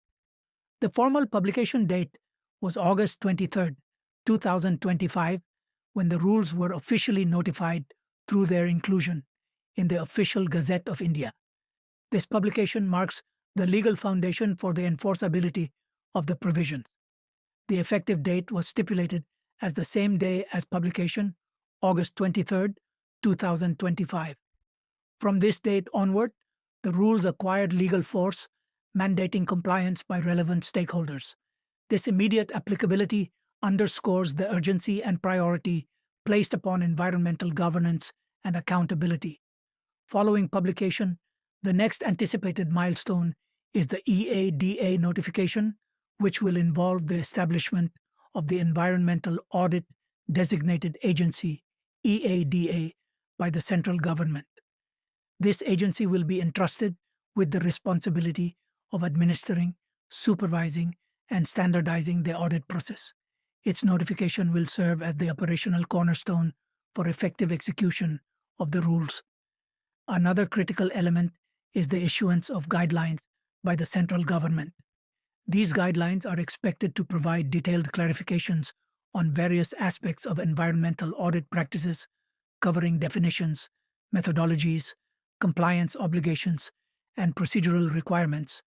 The formal publication date was August 23, 2025, when the rules were officially notified through their inclusion in the Official Gazette of India. This publication marks the legal foundation for the enforceability of the provisions. The effective date was stipulated as the same day as publication, August 23, 2025. From this date onward, the rules acquired legal force, mandating compliance by relevant stakeholders. This immediate applicability underscores the urgency and priority placed upon environmental governance and accountability. Following publication, the next anticipated milestone is the EADA notification, which will involve the establishment of the Environmental Audit Designated Agency (EADA) by the central government. This agency will be entrusted with the responsibility of administering, supervising, and standardizing the audit process. Its notification will serve as the operational cornerstone for effective execution of the rules. Another critical element is the issuance of guidelines by the central government. These guidelines are expected to provide detailed clarifications on various aspects of environmental audit practices, covering definitions, methodologies, compliance obligations, and procedural requirements.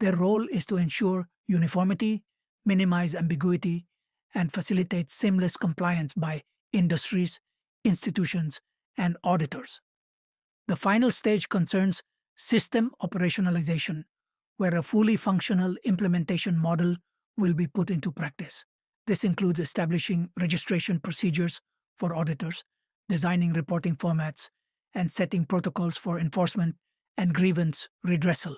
Their role is to ensure uniformity, minimize ambiguity, and facilitate seamless compliance by industries, institutions, and auditors. The final stage concerns system operationalization, where a fully functional implementation model will be put into practice. This includes establishing registration procedures for auditors, designing reporting formats, and setting protocols for enforcement and grievance redressal.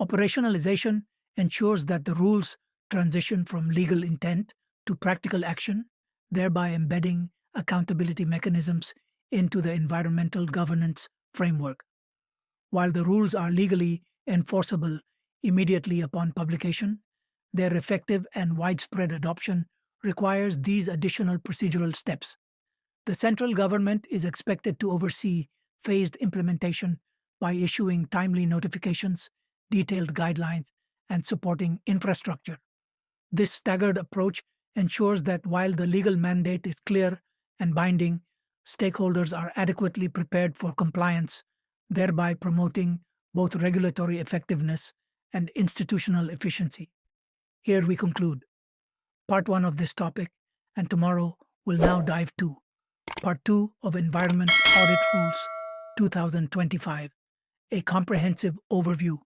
Operationalization ensures that the rules transition from legal intent to practical action, thereby embedding accountability mechanisms into the environmental governance framework. While the rules are legally enforceable immediately upon publication, their effective and widespread adoption requires these additional procedural steps. The central government is expected to oversee phased implementation by issuing timely notifications, detailed guidelines, and supporting infrastructure. This staggered approach ensures that while the legal mandate is clear and binding, stakeholders are adequately prepared for compliance, thereby promoting both regulatory effectiveness and institutional efficiency. Here we conclude part 1 of this topic, and tomorrow we'll now dive to part 2 of Environment Audit Rules 2025, a comprehensive overview.